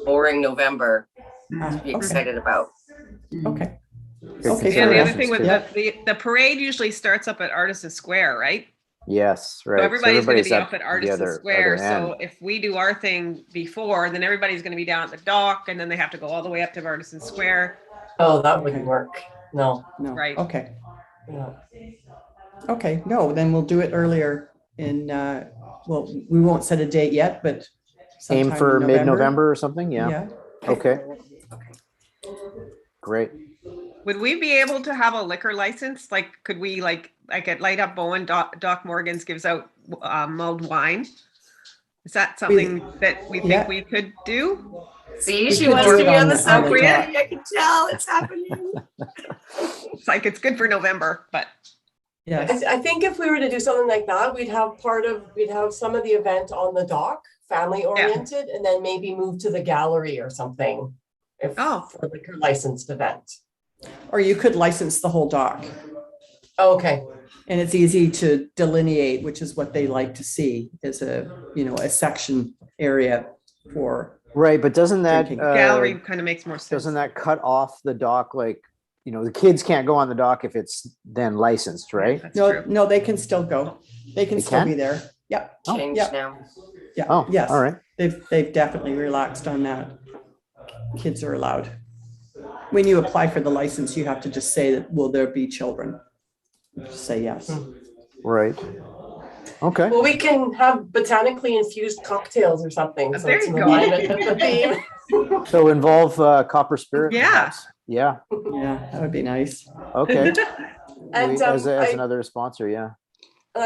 boring November to be excited about. Okay. Good Okay, And the fair other enough. thing with Yeah. the parade usually starts up at Artisan Square, right? Yes, right. So everybody's going to be everybody's up at the Artisan other Square. So end. if we do our thing before, then everybody's going to be down at the dock and then they have to go all the way up to Artisan Square. Oh, that wouldn't Okay. work. No. No. Right. Okay. No. Okay. No, then we'll do it earlier in, well, we won't set a date yet, but Aim sometime for in mid-November or something, yeah. Yeah. Okay, great. Would we be able to have a liquor license? Like, could we like at Light Up Bowen, Doc Morgan's gives out mulled wine? Is that something that we think Yeah. we could do? See, We she could wants do to it be on the on the subcommittee. dock. I can tell it's happening. It's like, it's good for November, but Yes. I think if we were to do something like that, we'd have some of the event on the dock, family oriented, and then maybe move to the gallery or something. If Oh. for like a licensed event. Or you could license the whole dock. Okay. And it's easy to delineate, which is what they like to see, is a section area for. Right, but doesn't that, Drinking. gallery kind of makes more sense. doesn't that cut off the dock, like, the kids can't go on the dock if it's then licensed, right? That's No, true. no, they can still go. They can They still can? be there. Yep. Oh, Changed yeah. now. Yeah. Oh, Yes. all right. They've definitely relaxed on that. Kids are allowed. When you apply for the license, you have to just say that, will there be children? Just say yes. Right. Okay. Well, we can have botanically infused cocktails or something. So There it's you in go. alignment with the theme. So involve copper spirit. Yeah. perhaps? Yeah. Yeah, that would be nice. Okay. And As I another sponsor, yeah.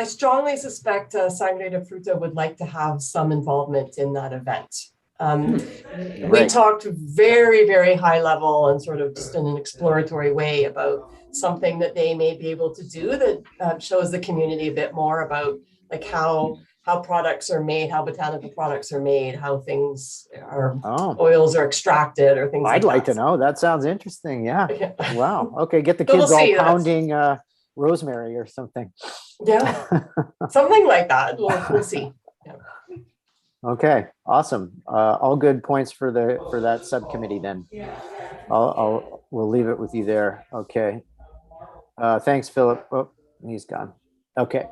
strongly suspect Sangre de Fruta would like to have some involvement in that event. We Right. talked very, very high level and sort of just in an exploratory way about something that they may be able to do that shows the community a bit more about like how products are made, how botanical products are made, how things are, Oh, oils are extracted or things like I'd like that. to know. That sounds interesting. Yeah. Yeah. Wow. Okay. Get the So we'll kids all see, that's- pounding rosemary or something. Yeah, something like that. We'll see. Okay. Awesome. All good points for that subcommittee then. We'll leave it with you there. Okay. Thanks, Philip. Oh, he's gone. Okay.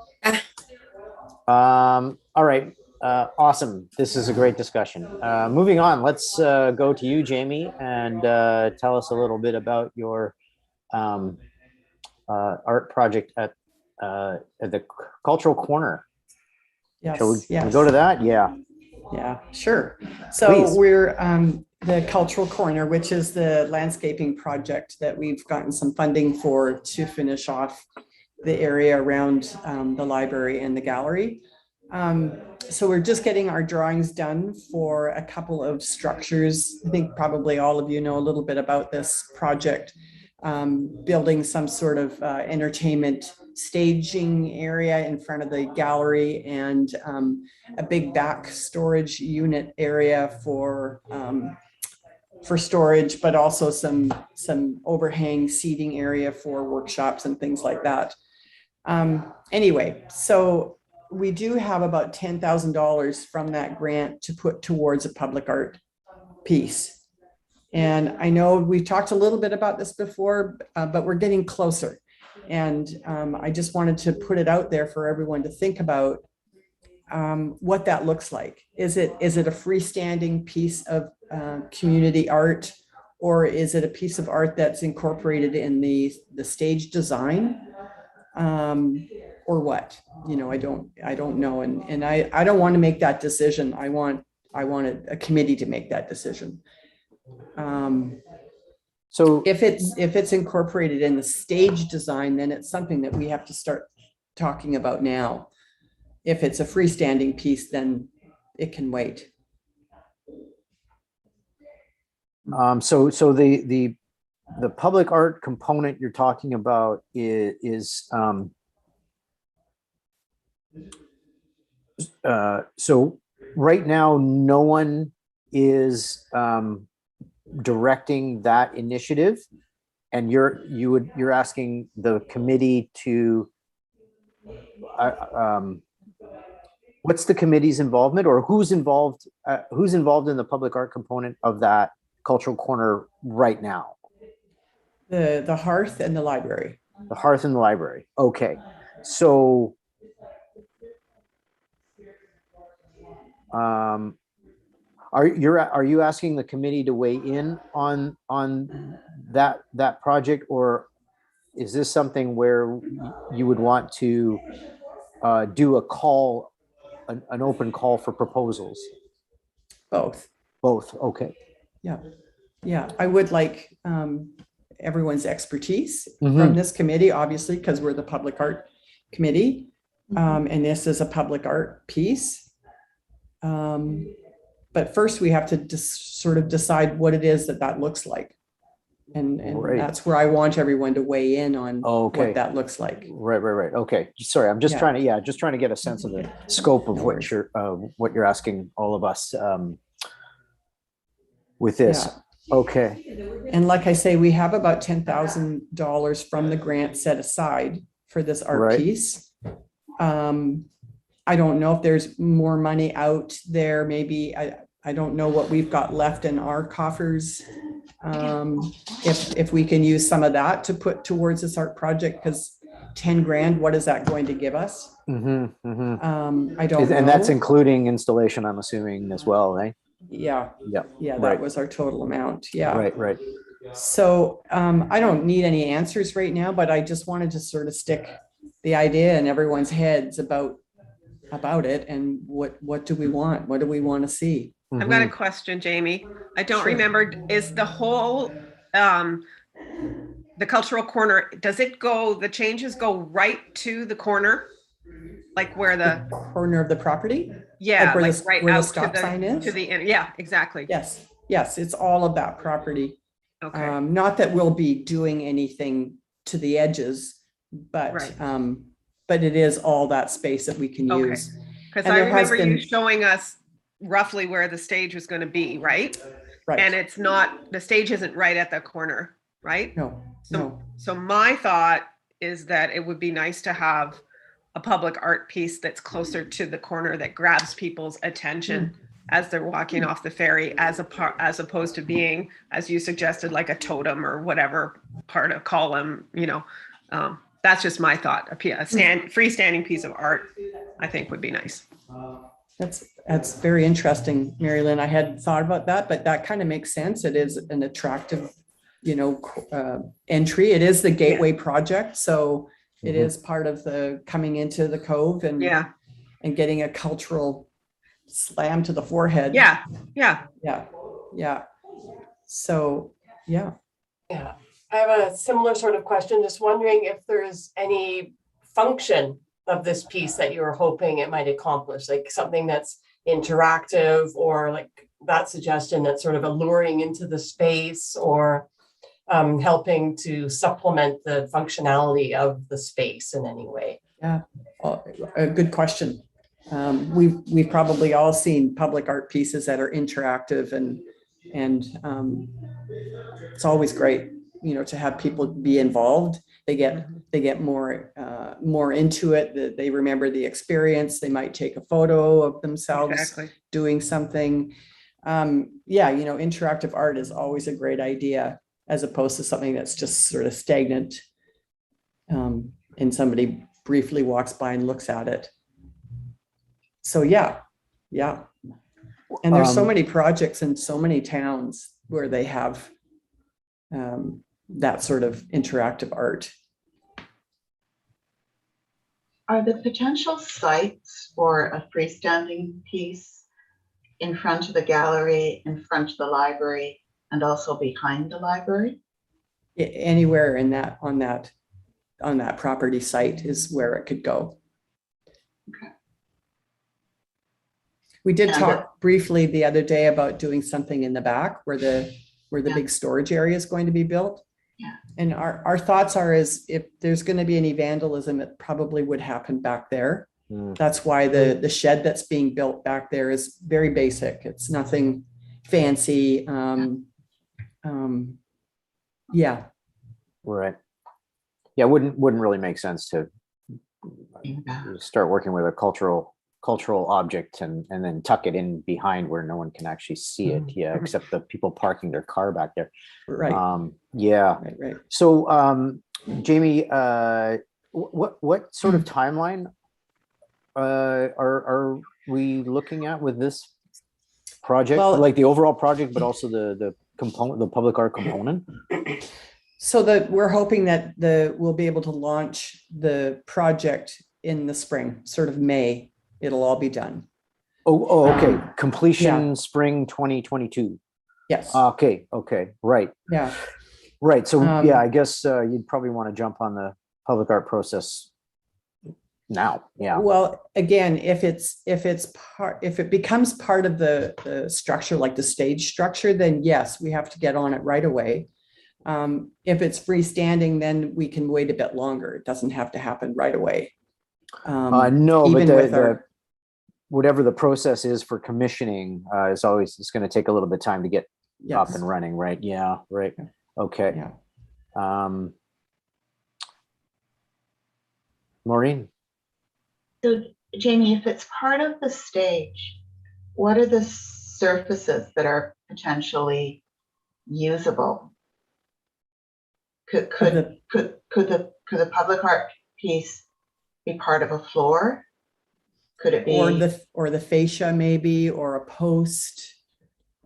All right. Awesome. This is a great discussion. Moving on, let's go to you, Jami, and tell us a little bit about your art project at the Cultural Corner. Yes. Shall we yes. go to that? Yeah. Yeah, sure. So Please. we're the Cultural Corner, which is the landscaping project that we've gotten some funding for to finish off the area around the library and the gallery. So we're just getting our drawings done for a couple of structures. I think probably all of you know a little bit about this project. Building some sort of entertainment staging area in front of the gallery and a big back storage unit area for storage, but also some overhang seating area for workshops and things like that. Anyway, so we do have about $10,000 from that grant to put towards a public art piece And I know we've talked a little bit about this before, but we're getting closer. And I just wanted to put it out there for everyone to think about what that looks like. Is it a freestanding piece of community art, or is it a piece of art that's incorporated in the stage design, or what? You know, I don't know, and I don't want to make that decision. I want a committee to make that decision. So If it's incorporated in the stage design, then it's something that we have to start talking about now. If it's a freestanding piece, then it can wait. so the public art component you're talking about is so right now no one is directing that initiative, and you're asking the committee to what's the committee's involvement, or who's involved in the public art component of that cultural corner right now? The Hearth and the library. The Hearth and the library. Okay. So are you asking the committee to weigh in on that project, or is this something where you would want to do a call, an open call for proposals? Both. Both. Okay. Yeah. I would like everyone's expertise Mhm. from this committee, obviously, because we're the public art committee. And this is a public art piece. But first we have to just sort of decide what it is that looks like. And Right. that's where I want everyone to weigh in on Okay. what that looks like. Right. Okay. Sorry, I'm just Yeah. trying to get a sense of the scope of No what worries. you're asking all of us with this. Okay. And like I say, we have about $10,000 from the grant set aside for this art Right. piece. I don't know if there's more money out there. Maybe I don't know what we've got left in our coffers. If we can use some of that to put towards this art project, because 10 grand, what is that going to give us? I don't know. And that's including installation, I'm assuming, as well, right? Yeah, Yeah. that Right. was our total amount. Yeah. Right. So I don't need any answers right now, but I just wanted to sort of stick the idea in everyone's heads about it, and what do we want? What do we want to see? I've got a question, Jami. I don't Sure. remember, is the whole, the cultural corner, the changes go right to the corner? Like where the, Corner of the property? yeah, where like the- right where the out stop sign is? to the end. Yeah, exactly. Yes, it's all of that property. Okay, Not that we'll be doing anything to the edges, but Right. but it is all that space that we can Okay. use. because and I there has remember you been- showing us roughly where the stage was going to be, right? Right. And it's not, the stage isn't right at the corner, right? No. So my thought is that it would be nice to have a public art piece that's closer to the corner that grabs people's attention as they're walking off the ferry, as opposed to being, as you suggested, like a totem or whatever part of column, that's just my thought. A freestanding piece of art, I think would be nice. That's very interesting, Mary Lynn. I hadn't thought about that, but that kind of makes sense. It is an attractive, entry. It is the gateway project, so it is part of the coming into the Cove and getting a cultural slam to the forehead. Yeah. So, yeah. Yeah, I have a similar sort of question, just wondering if there's any function of this piece that you were hoping it might accomplish, like something that's interactive, or like that suggestion that's sort of alluring into the space, or helping to supplement the functionality of the space in any way. Yeah, well, a good question. We've probably all seen public art pieces that are interactive, and it's always great, to have people be involved. They get more into it. They remember the experience. They might take a photo of themselves Exactly. doing something. yeah, you know, interactive art is always a great idea as opposed to something that's just sort of stagnant. And somebody briefly walks by and looks at it. So yeah. And there's so many projects in so many towns where they have that sort of interactive art. Are the potential sites for a freestanding piece in front of the gallery, in front of the library, and also behind the library? Anywhere in that, on that property site is where it could go. Okay. We did And talk briefly the other day about doing something in the back where the Yeah. big storage area is going to be built. Yeah. And our thoughts are is if there's going to be any vandalism, it probably would happen back there. That's why the shed that's being built back there is very basic. It's nothing fancy. Yeah. Right. Yeah, wouldn't really make sense to start working with a cultural object and then tuck it in behind where no one can actually see it. Yeah, except the people parking their car back there. Right. Yeah. Right. So, Jami, what sort of timeline are we looking at with this project? Well, like the overall project, but also the component, the public art component? So we're hoping that we'll be able to launch the project in the spring, sort of May. It'll all be done. Oh, okay. Completion yeah. Spring 2022. Yes. Okay. Right. Yeah. Right. So yeah, I guess you'd probably want to jump on the public art process now. Yeah. Well, again, if it becomes part of the structure, like the stage structure, then yes, we have to get on it right away. If it's freestanding, then we can wait a bit longer. It doesn't have to happen right away. No, even but with whatever the process is for commissioning it's going to take a little bit of time to get up and running, right? Yeah, right. Okay. Yeah. Maureen. So, Jami, if it's part of the stage, what are the surfaces that are potentially usable? Could the public art piece be part of a floor? Could it be or the fascia maybe, or a post,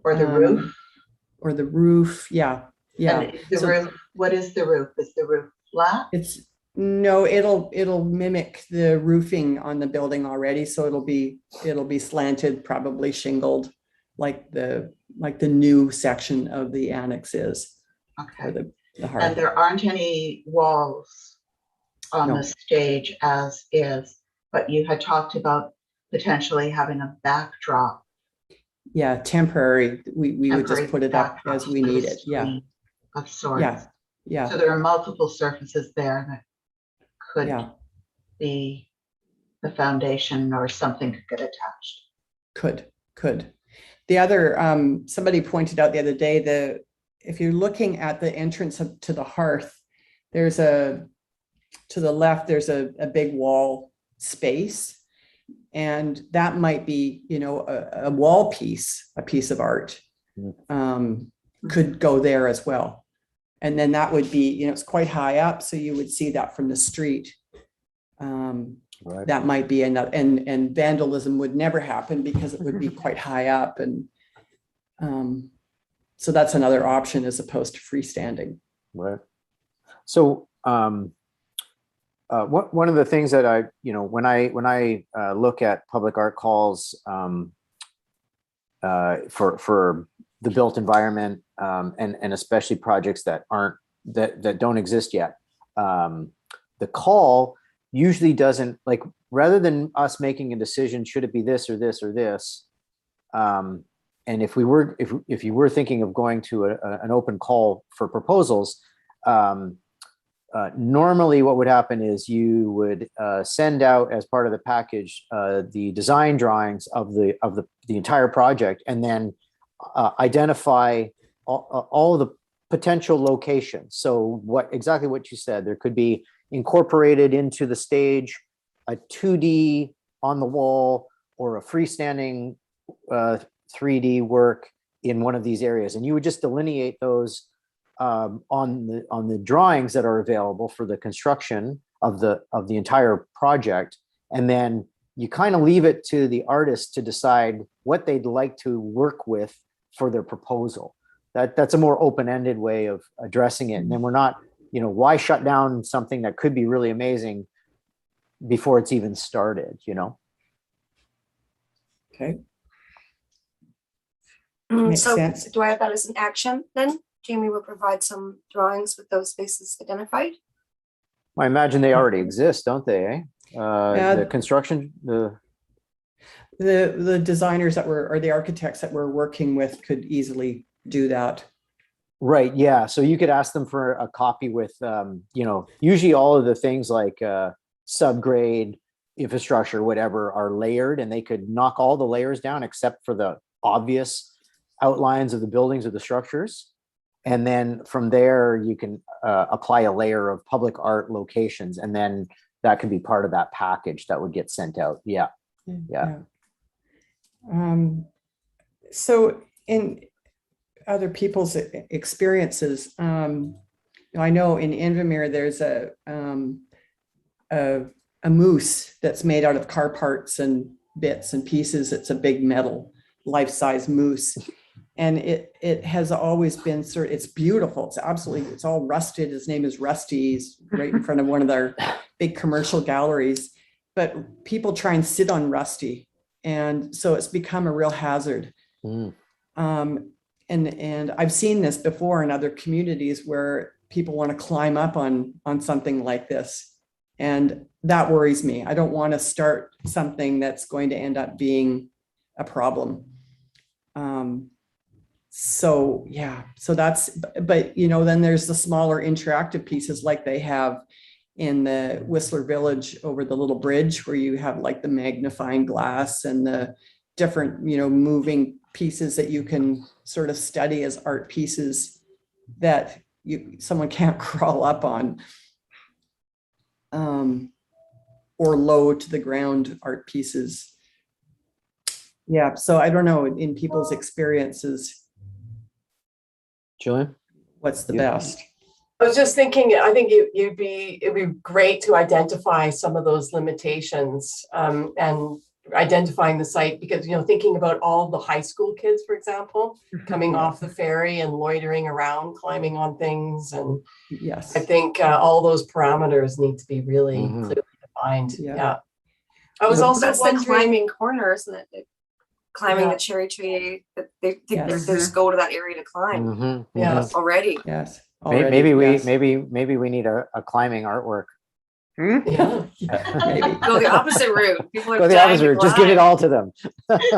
or the roof? Or the roof? Yeah. And the roof. What is the roof? Is the roof flat? It'll mimic the roofing on the building already, so it'll be slanted, probably shingled, like the new section of the annex is. Okay. Or the Hearth. And there aren't any walls on the stage as is, but you had talked about potentially having a backdrop. Yeah, temporary. We would just put it up as we need it. Yeah. Of sorts. Yeah. So there are multiple surfaces there that could be the foundation, or something could get attached. Could. The other, somebody pointed out the other day, if you're looking at the entrance to the Hearth, to the left, there's a big wall space. And that might be, a wall piece, a piece of art, could go there as well. And then that would be, it's quite high up, so you would see that from the street. Right. That might be another, and vandalism would never happen because it would be quite high up. And so that's another option as opposed to freestanding. Right. So one of the things that I, when I look at public art calls for the built environment, and especially projects that don't exist yet, the call usually doesn't, like, rather than us making a decision, should it be this or this or this, and if you were thinking of going to an open call for proposals, normally what would happen is you would send out, as part of the package, the design drawings of the entire project, and then identify all of the potential locations. So exactly what you said, there could be incorporated into the stage a 2D on the wall, or a freestanding 3D work in one of these areas, and you would just delineate those on the drawings that are available for the construction of the entire project, and then you kind of leave it to the artist to decide what they'd like to work with for their proposal. That's a more open-ended way of addressing it. And then we're not, why shut down something that could be really amazing before it's even started, Okay. Makes So sense. do I have that as an action then? Jami will provide some drawings with those spaces identified. I imagine they already exist, don't they? Eh? Yeah. The construction, The designers or the architects that we're working with could easily do that. right, yeah. So you could ask them for a copy with, usually all of the things like subgrade, infrastructure, whatever, are layered, and they could knock all the layers down except for the obvious outlines of the buildings or the structures. And then from there, you can apply a layer of public art locations, and then that could be part of that package that would get sent out. Yeah. Yeah. So in other people's experiences, I know in Invermere there's a moose that's made out of car parts and bits and pieces. It's a big metal life-size moose. And it has always been it's beautiful. It's all rusted. His name is Rusty. He's right in front of one of their big commercial galleries. But people try and sit on Rusty. And so it's become a real hazard. And I've seen this before in other communities where people want to climb up on something like this. And that worries me. I don't want to start something that's going to end up being a problem. So that's, but then there's the smaller interactive pieces like they have in the Whistler Village over the little bridge, where you have like the magnifying glass and the different, moving pieces that you can sort of study as art pieces that someone can't crawl up on, or low to the ground art pieces. Yeah, so I don't know, in people's experiences, Gillian? what's the Yeah. best? I was just thinking, I think it'd be great to identify some of those limitations, and identifying the site, because, thinking about all the high school kids, for example, coming off the ferry and loitering around, climbing on things. And Yes. I think all those parameters need to be really Mhm. clearly defined. Yeah. Yeah. I was Well, also that's the wondering, climbing corner, isn't it? Climbing Yeah. the cherry tree, that they think Yes. they just go to that area to climb Mhm, Yeah. mhm. already. Yes. Maybe yes. we need a climbing artwork. yeah. Maybe. Go the opposite route. People are Go the dying opposite to route. Just give it climb. all to them.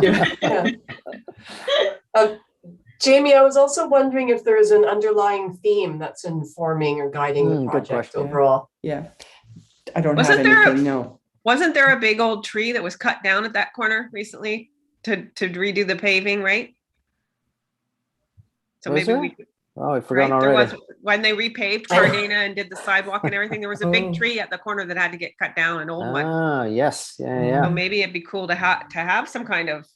Yeah. Jami, I was also wondering if there is an underlying theme that's informing or guiding the Good project question. overall. Yeah. I don't Wasn't have there anything, no. Wasn't there a big old tree that was cut down at that corner recently to redo the paving, right? So Was maybe there? we, Oh, I forgot right? There was, already. when they repaved Cardena and did the sidewalk and everything, there was a Oh. big tree at the corner that had to get cut down, an old one. Ah, yes. Yeah, So yeah. maybe it'd be cool to have some kind of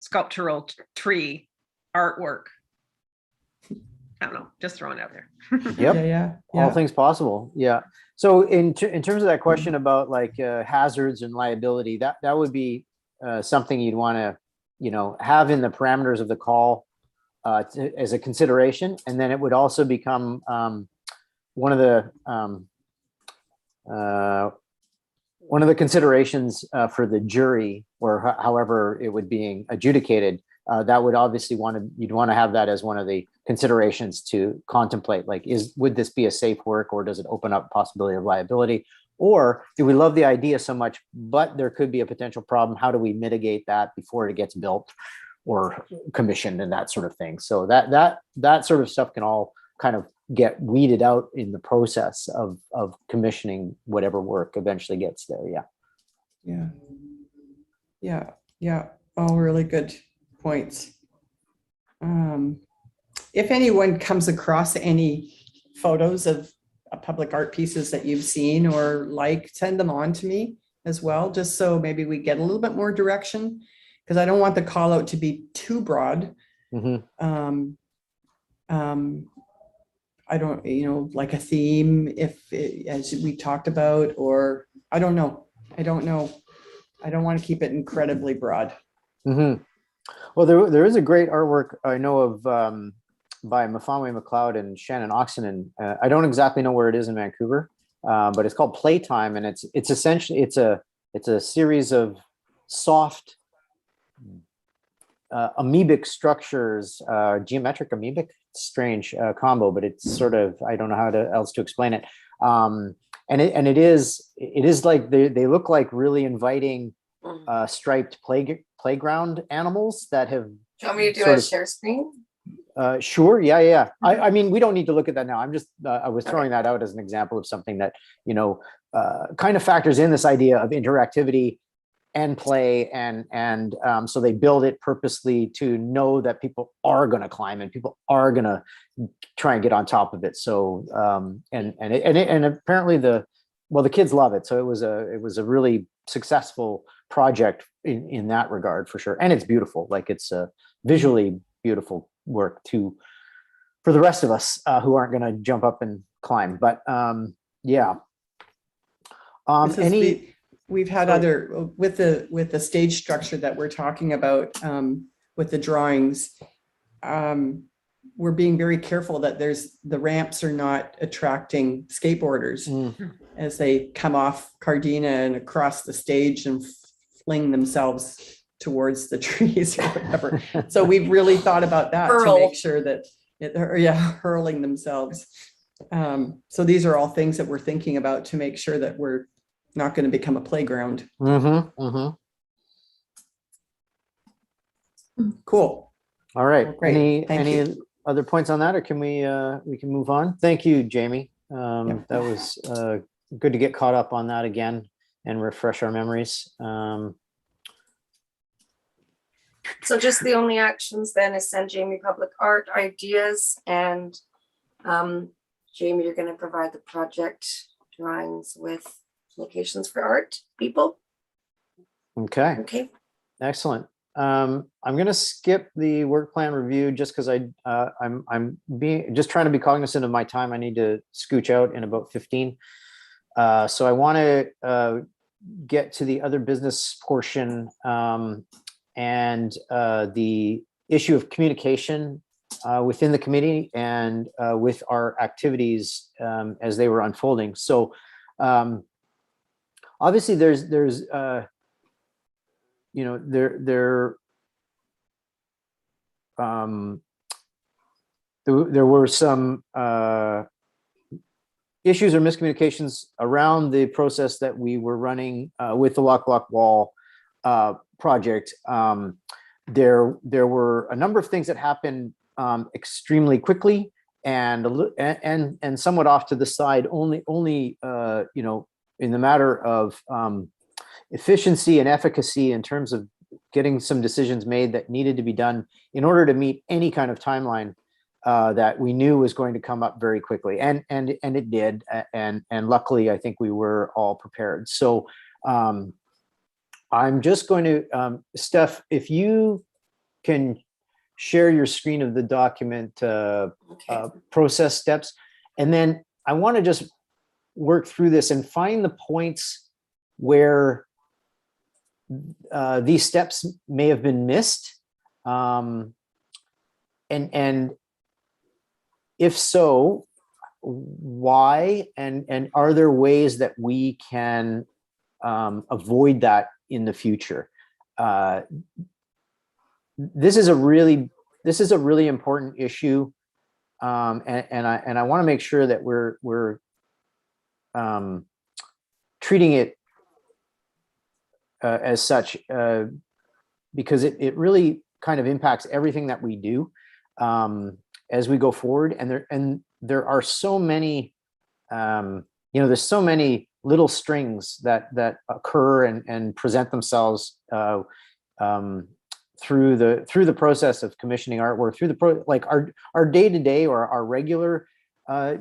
sculptural tree artwork. I don't know, just throwing it out there. Yep. Yeah. All things possible. Yeah. So in terms of that question about like hazards and liability, that would be something you'd want to, have in the parameters of the call as a consideration. And then it would also become one of the considerations for the jury, or however it would be adjudicated. That would obviously you'd want to have that as one of the considerations to contemplate, like, would this be a safe work, or does it open up possibility of liability? Or do we love the idea so much, but there could be a potential problem? How do we mitigate that before it gets built or commissioned and that sort of thing? So that sort of stuff can all kind of get weeded out in the process of commissioning whatever work eventually gets there. Yeah. All really good points. If anyone comes across any photos of public art pieces that you've seen or send them on to me as well, just so maybe we get a little bit more direction. because I don't want the call out to be too broad. Mhm. I don't, like a theme, as we talked about, or I don't know. I don't want to keep it incredibly broad. Mhm. Well, there is a great artwork I know of by Mafame McLeod and Shannon Oxenden. I don't exactly know where it is in Vancouver, but it's called Playtime, and it's essentially it's a series of soft amoebic structures, geometric amoebic, strange combo, but it's sort of, I don't know how else to explain it. And it is like they look like really inviting striped playground animals that have. Do you want me to do sort a of- share screen? Sure. Yeah. I mean, we don't need to look at that now. I'm just, I was throwing that out as an example of something that, kind of factors in this idea of interactivity and play. And so they build it purposely to know that people are going to climb and people are going to try and get on top of it. So, and apparently the kids love it. So it was a really successful project in that regard for sure. And it's beautiful. Like it's a visually beautiful work too for the rest of us who aren't going to jump up and climb. But yeah. We've had other with the stage structure that we're talking about with the drawings. We're being very careful that the ramps are not attracting skateboarders as they come off Cardina and across the stage and fling themselves towards the trees or whatever. So we've really thought about that to make sure that hurling themselves. So these are all things that we're thinking about to make sure that we're not going to become a playground. Cool. All right. Well, great. Any other points on that, or can we can move on? Thank you, Jami. That was good to get caught up on that again and refresh our memories. So just the only actions then is send Jami public art ideas, and Jami, you're going to provide the project drawings with locations for art people. Okay. Excellent. I'm going to skip the work plan review just because I'm just trying to be cognizant of my time. I need to scooch out in about 15. So I want to get to the other business portion and the issue of communication within the committee and with our activities as they were unfolding. So obviously there were some issues or miscommunications around the process that we were running with the lock block wall project. There were a number of things that happened extremely quickly and somewhat off to the side, only in the matter of efficiency and efficacy in terms of getting some decisions made that needed to be done in order to meet any kind of timeline that we knew was going to come up very quickly, and it did, and luckily I think we were all prepared. So I'm just going to Steph, if you can share your screen of the document process steps, and then I want to just work through this and find the points where these steps may have been missed, and if so, why, and are there ways that we can avoid that in the future? This is a really important issue, and I want to make sure that we're treating it as such, because it really kind of impacts everything that we do as we go forward. And there are so many, there's so many little strings that occur and present themselves through the process of commissioning artwork, through like our day-to-day or our regular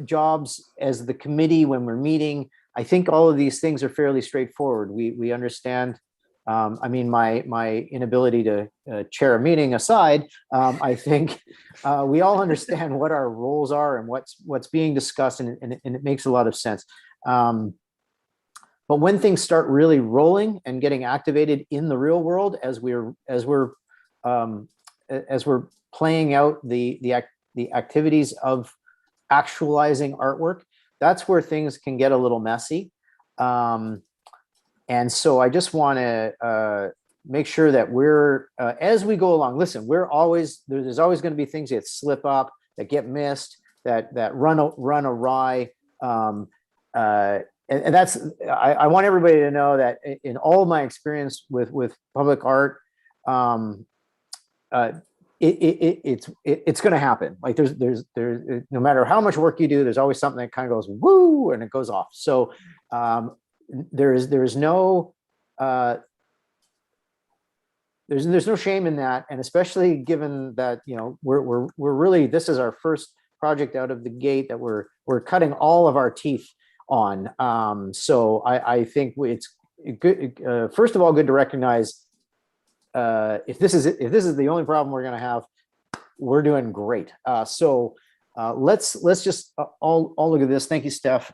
jobs as the committee when we're meeting. I think all of these things are fairly straightforward. We understand I mean, my inability to chair a meeting aside, I think we all understand what our roles are and what's being discussed, and it makes a lot of sense. But when things start really rolling and getting activated in the real world, as we're playing out the activities of actualizing artwork, that's where things can get a little messy. And so I just want to make sure that we're, as we go along, listen, there's always going to be things that slip up, that get missed, that run awry. And that's, I want everybody to know that in all of my experience with public art, it's going to happen. Like there's no matter how much work you do, there's always something that kind of goes woo and it goes off. So there's no shame in that, and especially given that we're really, this is our first project out of the gate that we're cutting all of our teeth on. So I think it's good. First of all, good to recognize if this is the only problem we're going to have, we're doing great. So let's just all look at this. Thank you, Steph.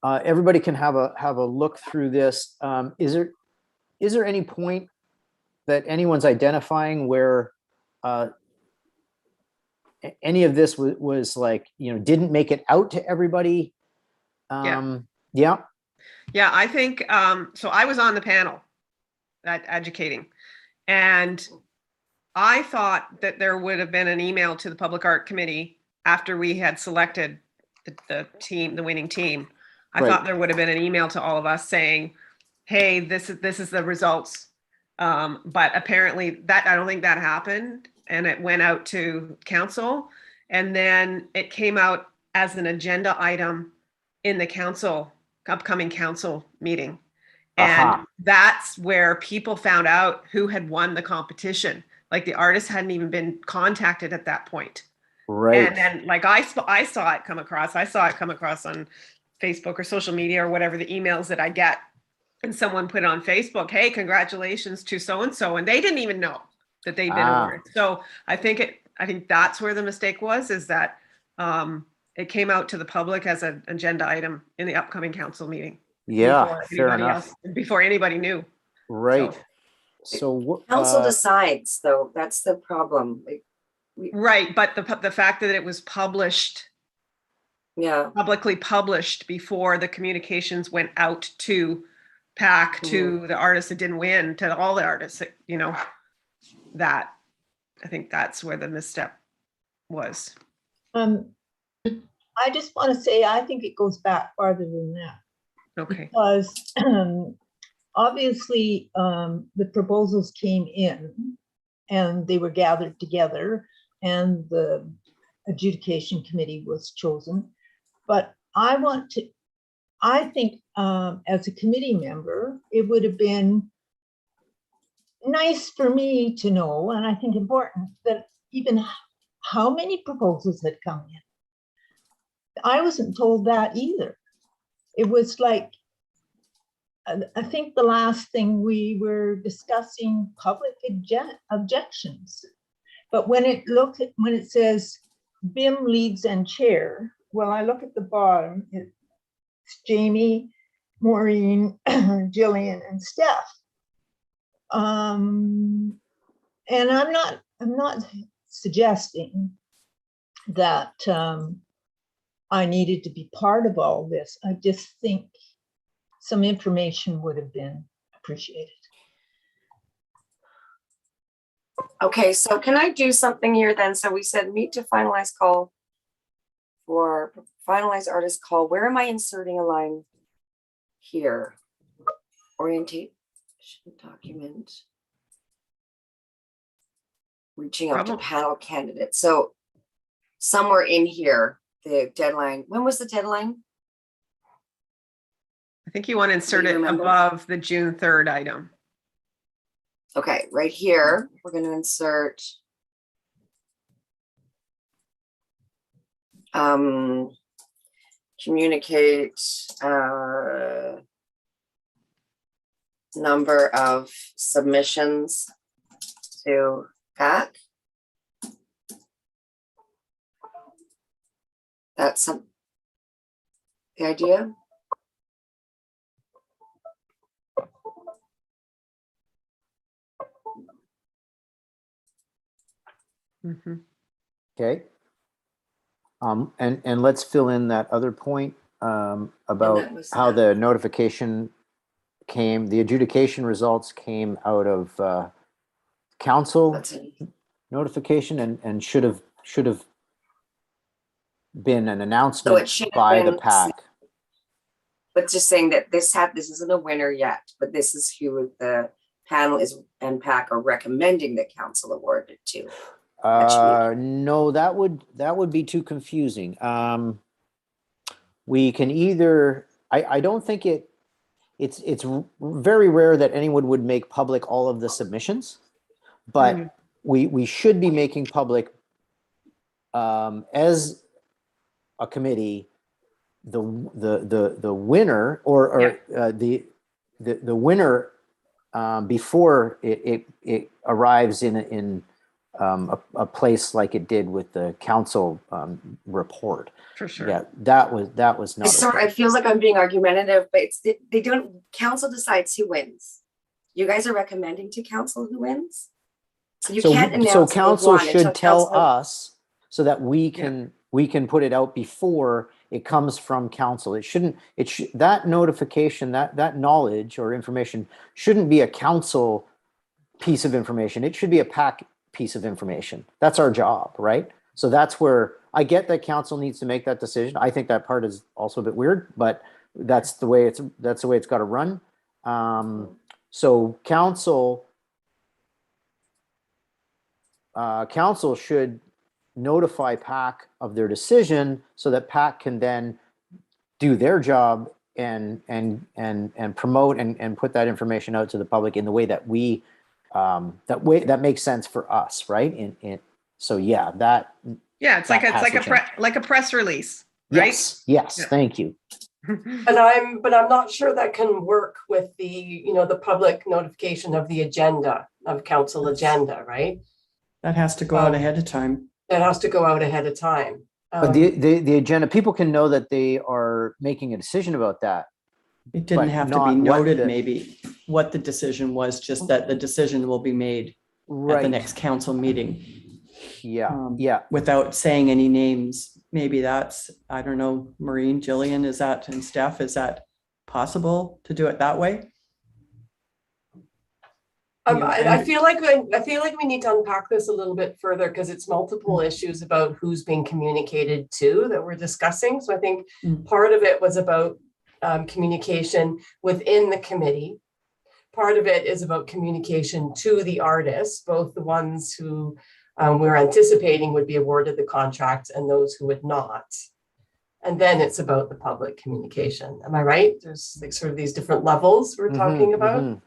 Everybody can have a look through this. Is there any point that anyone's identifying where any of this was like, didn't make it out to everybody? Yeah. I think, so I was on the panel at educating, and I thought that there would have been an email to the Public Art Committee after we had selected the winning team. I thought there would have been an email to all of us saying, hey, this is the results. But apparently I don't think that happened. And it went out to council, and then it came out as an agenda item in the upcoming council meeting. And that's where people found out who had won the competition. Like the artist hadn't even been contacted at that point. Right. And then like I saw it come across on Facebook or social media or whatever, the emails that I get, and someone put on Facebook, hey, congratulations to so-and-so. And they didn't even know that they'd been awarded. So I think that's where the mistake was, is that it came out to the public as an agenda item in the upcoming council meeting. Yeah, fair enough. Before anybody knew. Right. So council decides, though. That's the problem. Right, but the fact that it was published, publicly published before the communications went out to PAAC, to the artists that didn't win, to all the artists, that I think that's where the misstep was. I just want to say, I think it goes back farther than that. Okay. Because obviously the proposals came in and they were gathered together and the adjudication committee was chosen. But I think as a committee member, it would have been nice for me to know, and I think important, that even how many proposals had come in. I wasn't told that either. It was like, I think the last thing we were discussing public objections. But when it says BIM leads and chair, well, I look at the bottom, it's Jami, Maureen, Gillian, and Steph. And I'm not suggesting that I needed to be part of all this. I just think some information would have been appreciated. Okay, so can I do something here then? So we said meet to finalize call for finalized artist call. Where am I inserting a line here? Orientation document. Reaching out to panel candidates. So somewhere in here, the deadline. When was the deadline? I think you want to insert it above the June 3rd item. Okay, right here, we're going to insert communicate number of submissions to PAAC. That's the idea. Mhm. Okay. And let's fill in that other point about was how that. the notification came, the adjudication results came out of council That's it. notification and should have been an So announcement it should have by the been, PAAC. but just saying that this isn't a winner yet, but this is who the panel is and PAAC are recommending that council award it to. No, that would be too confusing. We can either, I don't think it's very rare that anyone would make public all of the submissions, but we should be making public as a committee the winner or the winner before it arrives in a place like it did with the council report. For sure. Yeah, that was not. Sorry, it feels like I'm being argumentative, but they don't. Council decides who wins. You guys are recommending to council who wins, so you can't announce. So who council won until should tell council- us so that we can put it out before it comes from council. It shouldn't. That notification, that knowledge or information shouldn't be a council piece of information. It should be a PAAC piece of information. That's our job, right? So that's where I get that council needs to make that decision. I think that part is also a bit weird, but that's the way it's got to run. So council should notify PAAC of their decision so that PAAC can then do their job and promote and put that information out to the public in the way that we that makes sense for us, right? So yeah, it's like a press release, right? Yes, thank you. But I'm not sure that can work with the public notification of the agenda of council agenda, right? That has to go out ahead of time. That has to go out ahead of time. But the agenda, people can know that they are making a decision about that. It didn't but have to not be what noted the- maybe what the decision was, just that the decision will be made at the next council meeting. Yeah. Without saying any names. Maybe that's, I don't know, Maureen, Gillian, and Steph, is that possible to do it that way? I feel like we need to unpack this a little bit further because it's multiple issues about who's being communicated to that we're discussing. So I think part of it was about communication within the committee. Part of it is about communication to the artists, both the ones who we're anticipating would be awarded the contract and those who would not. And then it's about the public communication. Am I right? There's like sort of these different levels we're talking about.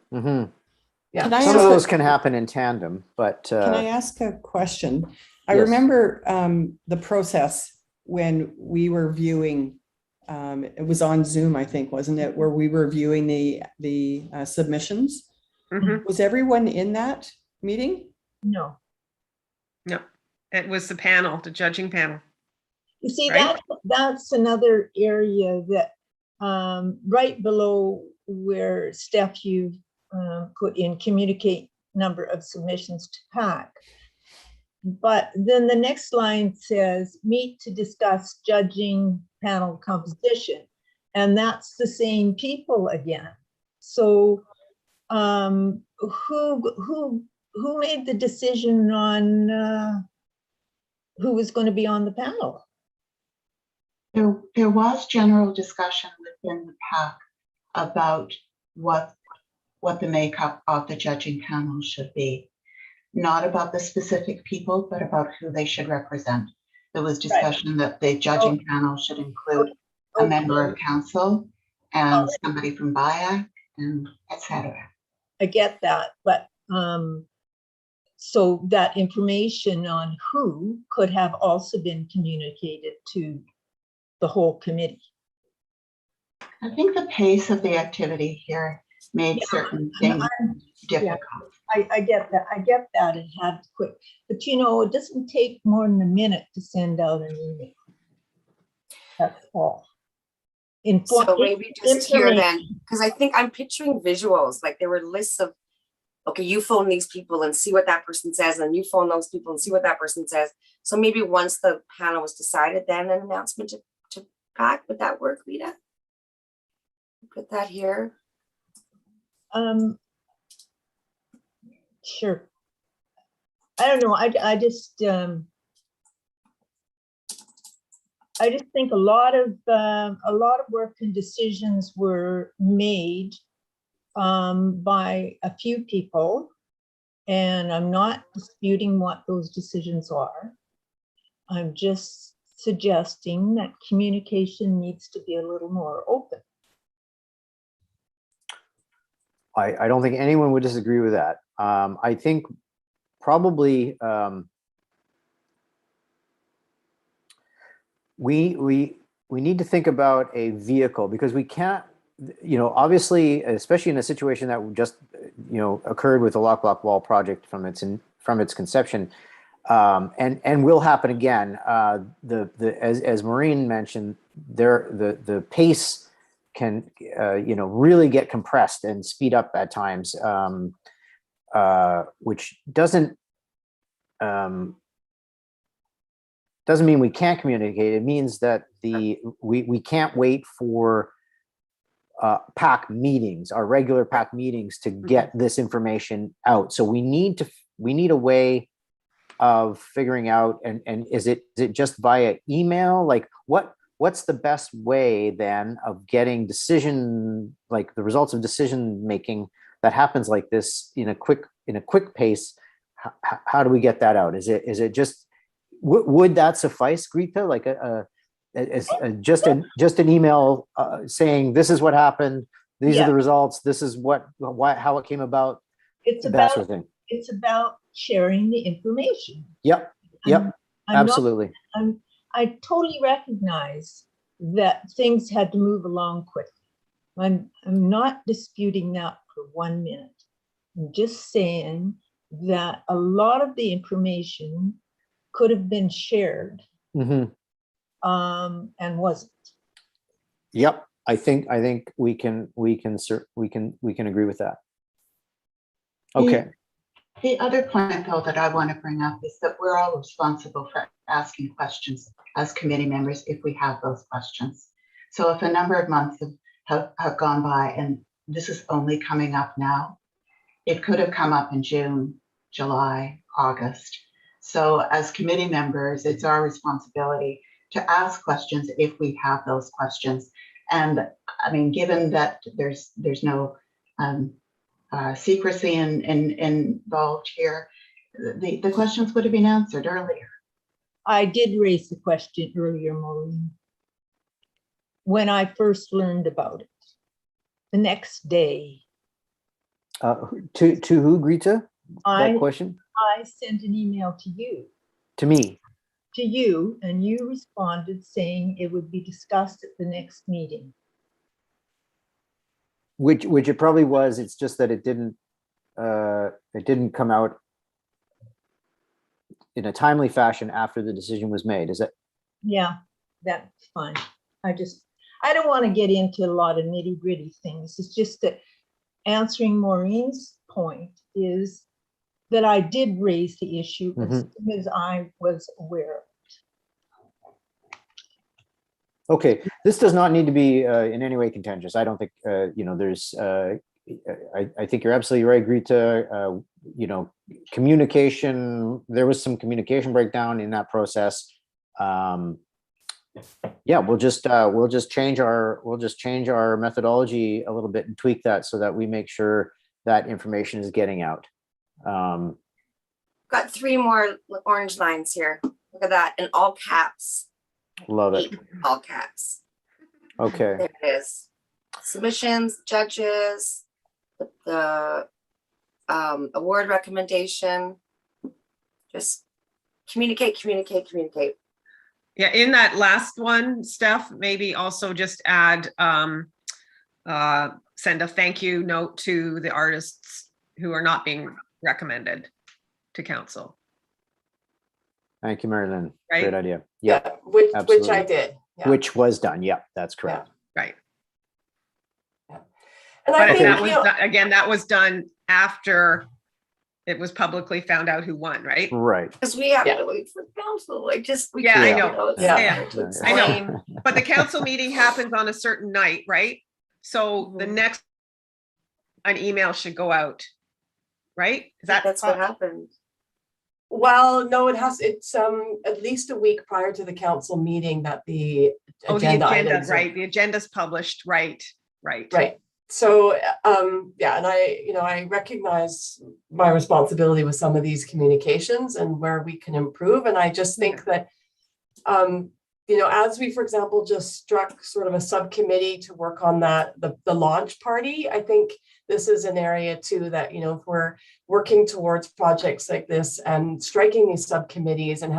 Yeah. Some of those can happen in tandem, but can I ask a question? I Yes. remember the process when we were viewing. It was on Zoom, I think, wasn't it, where we were viewing the submissions? Was everyone in that meeting? No. No, it was the panel, the judging panel. You see, Right? that's another area that right below where Steph, you put in communicate number of submissions to PAAC. But then the next line says meet to discuss judging panel composition. And that's the same people again. So who made the decision on who was going to be on the panel? There was general discussion within the PAAC about what the makeup of the judging panel should be. Not about the specific people, but about who they should represent. There was discussion that the judging panel should include a member of council and somebody from PAAC and etc. I get that, but so that information on who could have also been communicated to the whole committee. I think the pace of the activity here made Yeah, certain I'm- things difficult. I get that. I get that. It had quick, but you know, it doesn't take more than a minute to send out an email. That's all. So maybe just here Information. then, because I think I'm picturing visuals, like there were lists of, okay, you phone these people and see what that person says, and you phone those people and see what that person says. So maybe once the panel was decided, then an announcement to PAAC, would that work, Rita? Put that here. Sure. I don't know. I just think a lot of work and decisions were made by a few people, and I'm not disputing what those decisions are. I'm just suggesting that communication needs to be a little more open. I don't think anyone would disagree with that. I think probably we need to think about a vehicle, because we can't, you know, obviously, especially in a situation that just, you know, occurred with the Lock Block Wall project from its conception, and will happen again. As Maureen mentioned, the pace can you know, really get compressed and speed up at times, which doesn't mean we can't communicate. It means that we can't wait for PAAC meetings, our regular PAAC meetings, to get this information out. So we need a way of figuring out, and is it just via email? Like what's the best way then of getting like the results of decision making that happens like this in a quick pace? How do we get that out? Is it just, would that suffice, Greta? Like just an email saying this is what happened, these are the results, this is how it came about. It's that about sort of thing. It's about sharing the information. Yep. Absolutely. I totally recognize that things had to move along quickly. I'm not disputing that for 1 minute. I'm just saying that a lot of the information could have been shared, and wasn't. Yep. I think we can agree with that. Okay. The other point, though, that I want to bring up is that we're all responsible for asking questions as committee members if we have those questions. So if a number of months have gone by and this is only coming up now, it could have come up in June, July, August. So as committee members, it's our responsibility to ask questions if we have those questions. And I mean, given that there's no secrecy involved here, the questions would have been answered earlier. I did raise the question earlier, Maureen, when I first learned about it. The next day, To who, Greta? That question? I sent an email to you. To me. To you, and you responded saying it would be discussed at the next meeting. Which it probably was. It's just that it didn't come out in a timely fashion after the decision was made. Is that? Yeah, that's fine. I don't want to get into a lot of nitty gritty things. It's just that answering Maureen's point is that I did raise the issue as soon as I was aware of it. Okay, this does not need to be in any way contentious. I don't think, you know, there's, I think you're absolutely right, Greta. You know, communication, there was some communication breakdown in that process. Yeah, we'll just change our methodology a little bit and tweak that so that we make sure that information is getting out. Got 3 more orange lines here. Look at that, in all caps. Love it. 8 all caps. Okay. There it is. Submissions, judges, the award recommendation. Just communicate. Yeah, in that last one, Steph, maybe also just add send a thank you note to the artists who are not being recommended to council. Thank you, Mary Lynn. Right? Great idea. Yeah, Which I absolutely. did. Yeah. which was done. Yeah, that's correct. Right. And I But think, that was, you know, again, that was done after it was publicly found out who won, right? Right. Because we have Yeah. to wait for council, like just. we Yeah, I can't, know. you know, it's Yeah. not Yeah. hard to Yeah. I know. explain. But the council meeting happens on a certain night, right? So the Mhm. next, an email should go out, right? Is that? That's what happened. well, no, it's at least a week prior to the council meeting that the Oh, the agenda agenda, items are- right? The agenda's published, right? Right. So, yeah, and I recognize my responsibility with some of these communications and where we can improve. And I just think that, as we, for example, just struck sort of a subcommittee to work on that, the launch party, I think this is an area too that, if we're working towards projects like this and striking these subcommittees and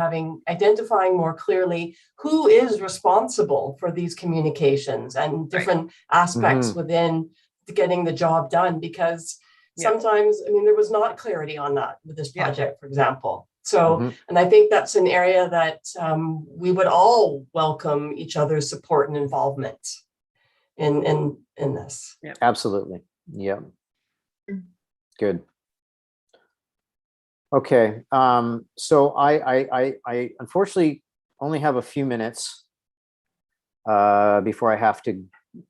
identifying more clearly who is responsible for these communications and different aspects within getting the job done, because sometimes, there was not clarity on that with this project, for example. So, and I think that's an area that we would all welcome each other's support and involvement in this. Absolutely. Yeah. Good. Okay. So I unfortunately only have a few minutes before I have to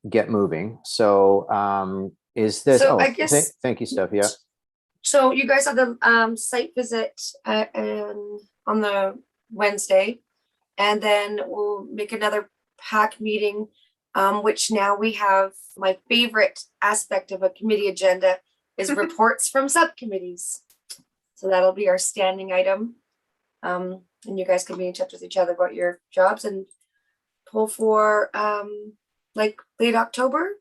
get moving. So is this? So I guess- Thank you, Steph. Yeah. So you guys have the site visit on the Wednesday, and then we'll make another PAAC meeting, which now we have my favorite aspect of a committee agenda is reports from subcommittees. So that'll be our standing item. And you guys can be in touch with each other about your jobs and pull for like late October.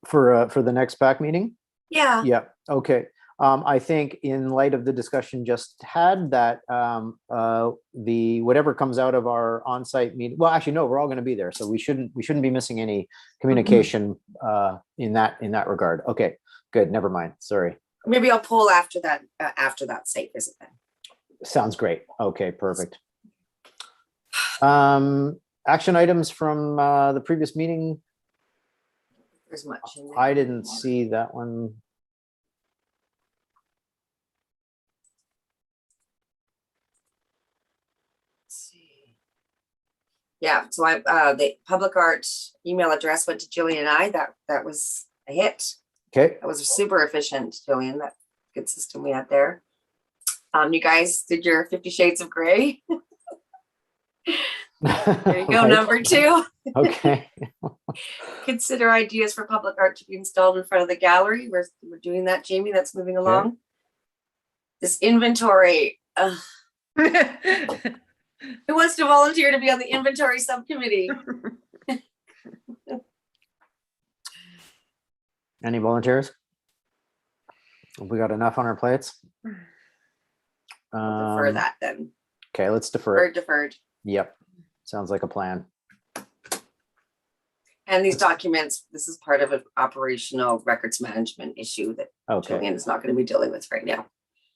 For the next PAAC meeting. Yeah. Yeah. Okay. I think in light of the discussion just had that the whatever comes out of our on-site meeting. Well, actually, no, we're all going to be there, so we shouldn't be missing any communication in that regard. Okay, good. Never mind. Sorry. Maybe I'll pull after that site visit then. Sounds great. Okay, perfect. Action items from the previous meeting. There's much in there. I didn't see that one. Yeah, so the public art email address went to Gillian and I. That was a hit. Okay. That was super efficient, Gillian. That good system we had there. You guys did your 50 Shades of Grey. There you go, Right. number 2. Okay. Consider ideas for public art to be installed in front of the gallery. We're doing that, Jami. That's moving along. This inventory. Who wants to volunteer to be on the inventory subcommittee? Any volunteers? Have we got enough on our plates? Defer that then. Okay, let's defer Or it. deferred. Yep. Sounds like a plan. And these documents, this is part of an operational records management issue that Okay. Julian is not going to be dealing with right now.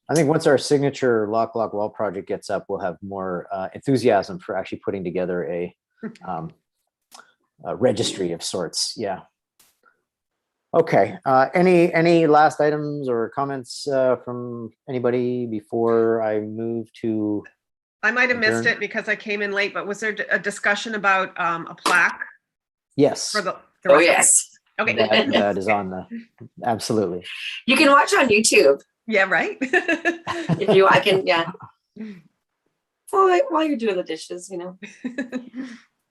I think once our signature Lock Wall project gets up, we'll have more enthusiasm for actually putting together a registry of sorts. Yeah. Okay. Any last items or comments from anybody before I move to? I might have missed Adjourn. it because I came in late, but was there a discussion about a plaque Yes. for the Oh, rest of it? yes. Okay. That is on the, absolutely. You can watch on YouTube Yeah, right. if you, I can, yeah. While you're doing the dishes,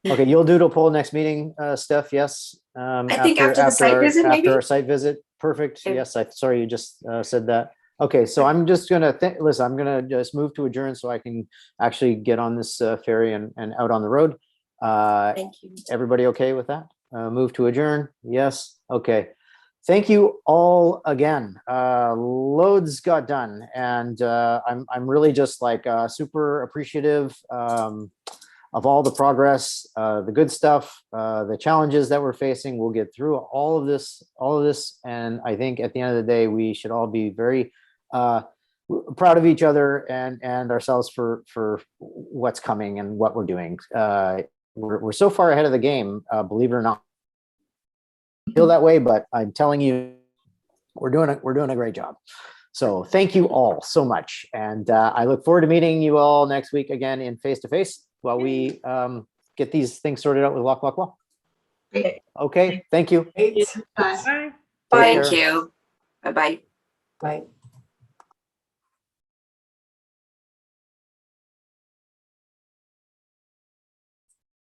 Okay, you'll doodle poll next meeting, Steph, yes? I think after the site visit, maybe? After our site visit, perfect, Okay. yes, sorry, you just said that. Okay, so I'm just gonna, listen, I'm gonna just move to adjourn so I can actually get on this ferry and out on the road. Thank you. Everybody okay with that? Move to adjourn, yes, okay. Thank you all again. Loads got done, and I'm really just like super appreciative of all the progress, the good stuff, the challenges that we're facing. We'll get through all of this. And I think at the end of the day, we should all be very proud of each other and ourselves for what's coming and what we're doing. We're so far ahead of the game, believe it or not. I feel that way, but I'm telling you, we're doing a great job. So thank you all so much. And I look forward to meeting you all next week again in face-to-face while we get these things sorted out with Walk, Walk, Walk. Great. Okay, thank you. Great. Bye. Take Thank care. you. Bye-bye. Bye.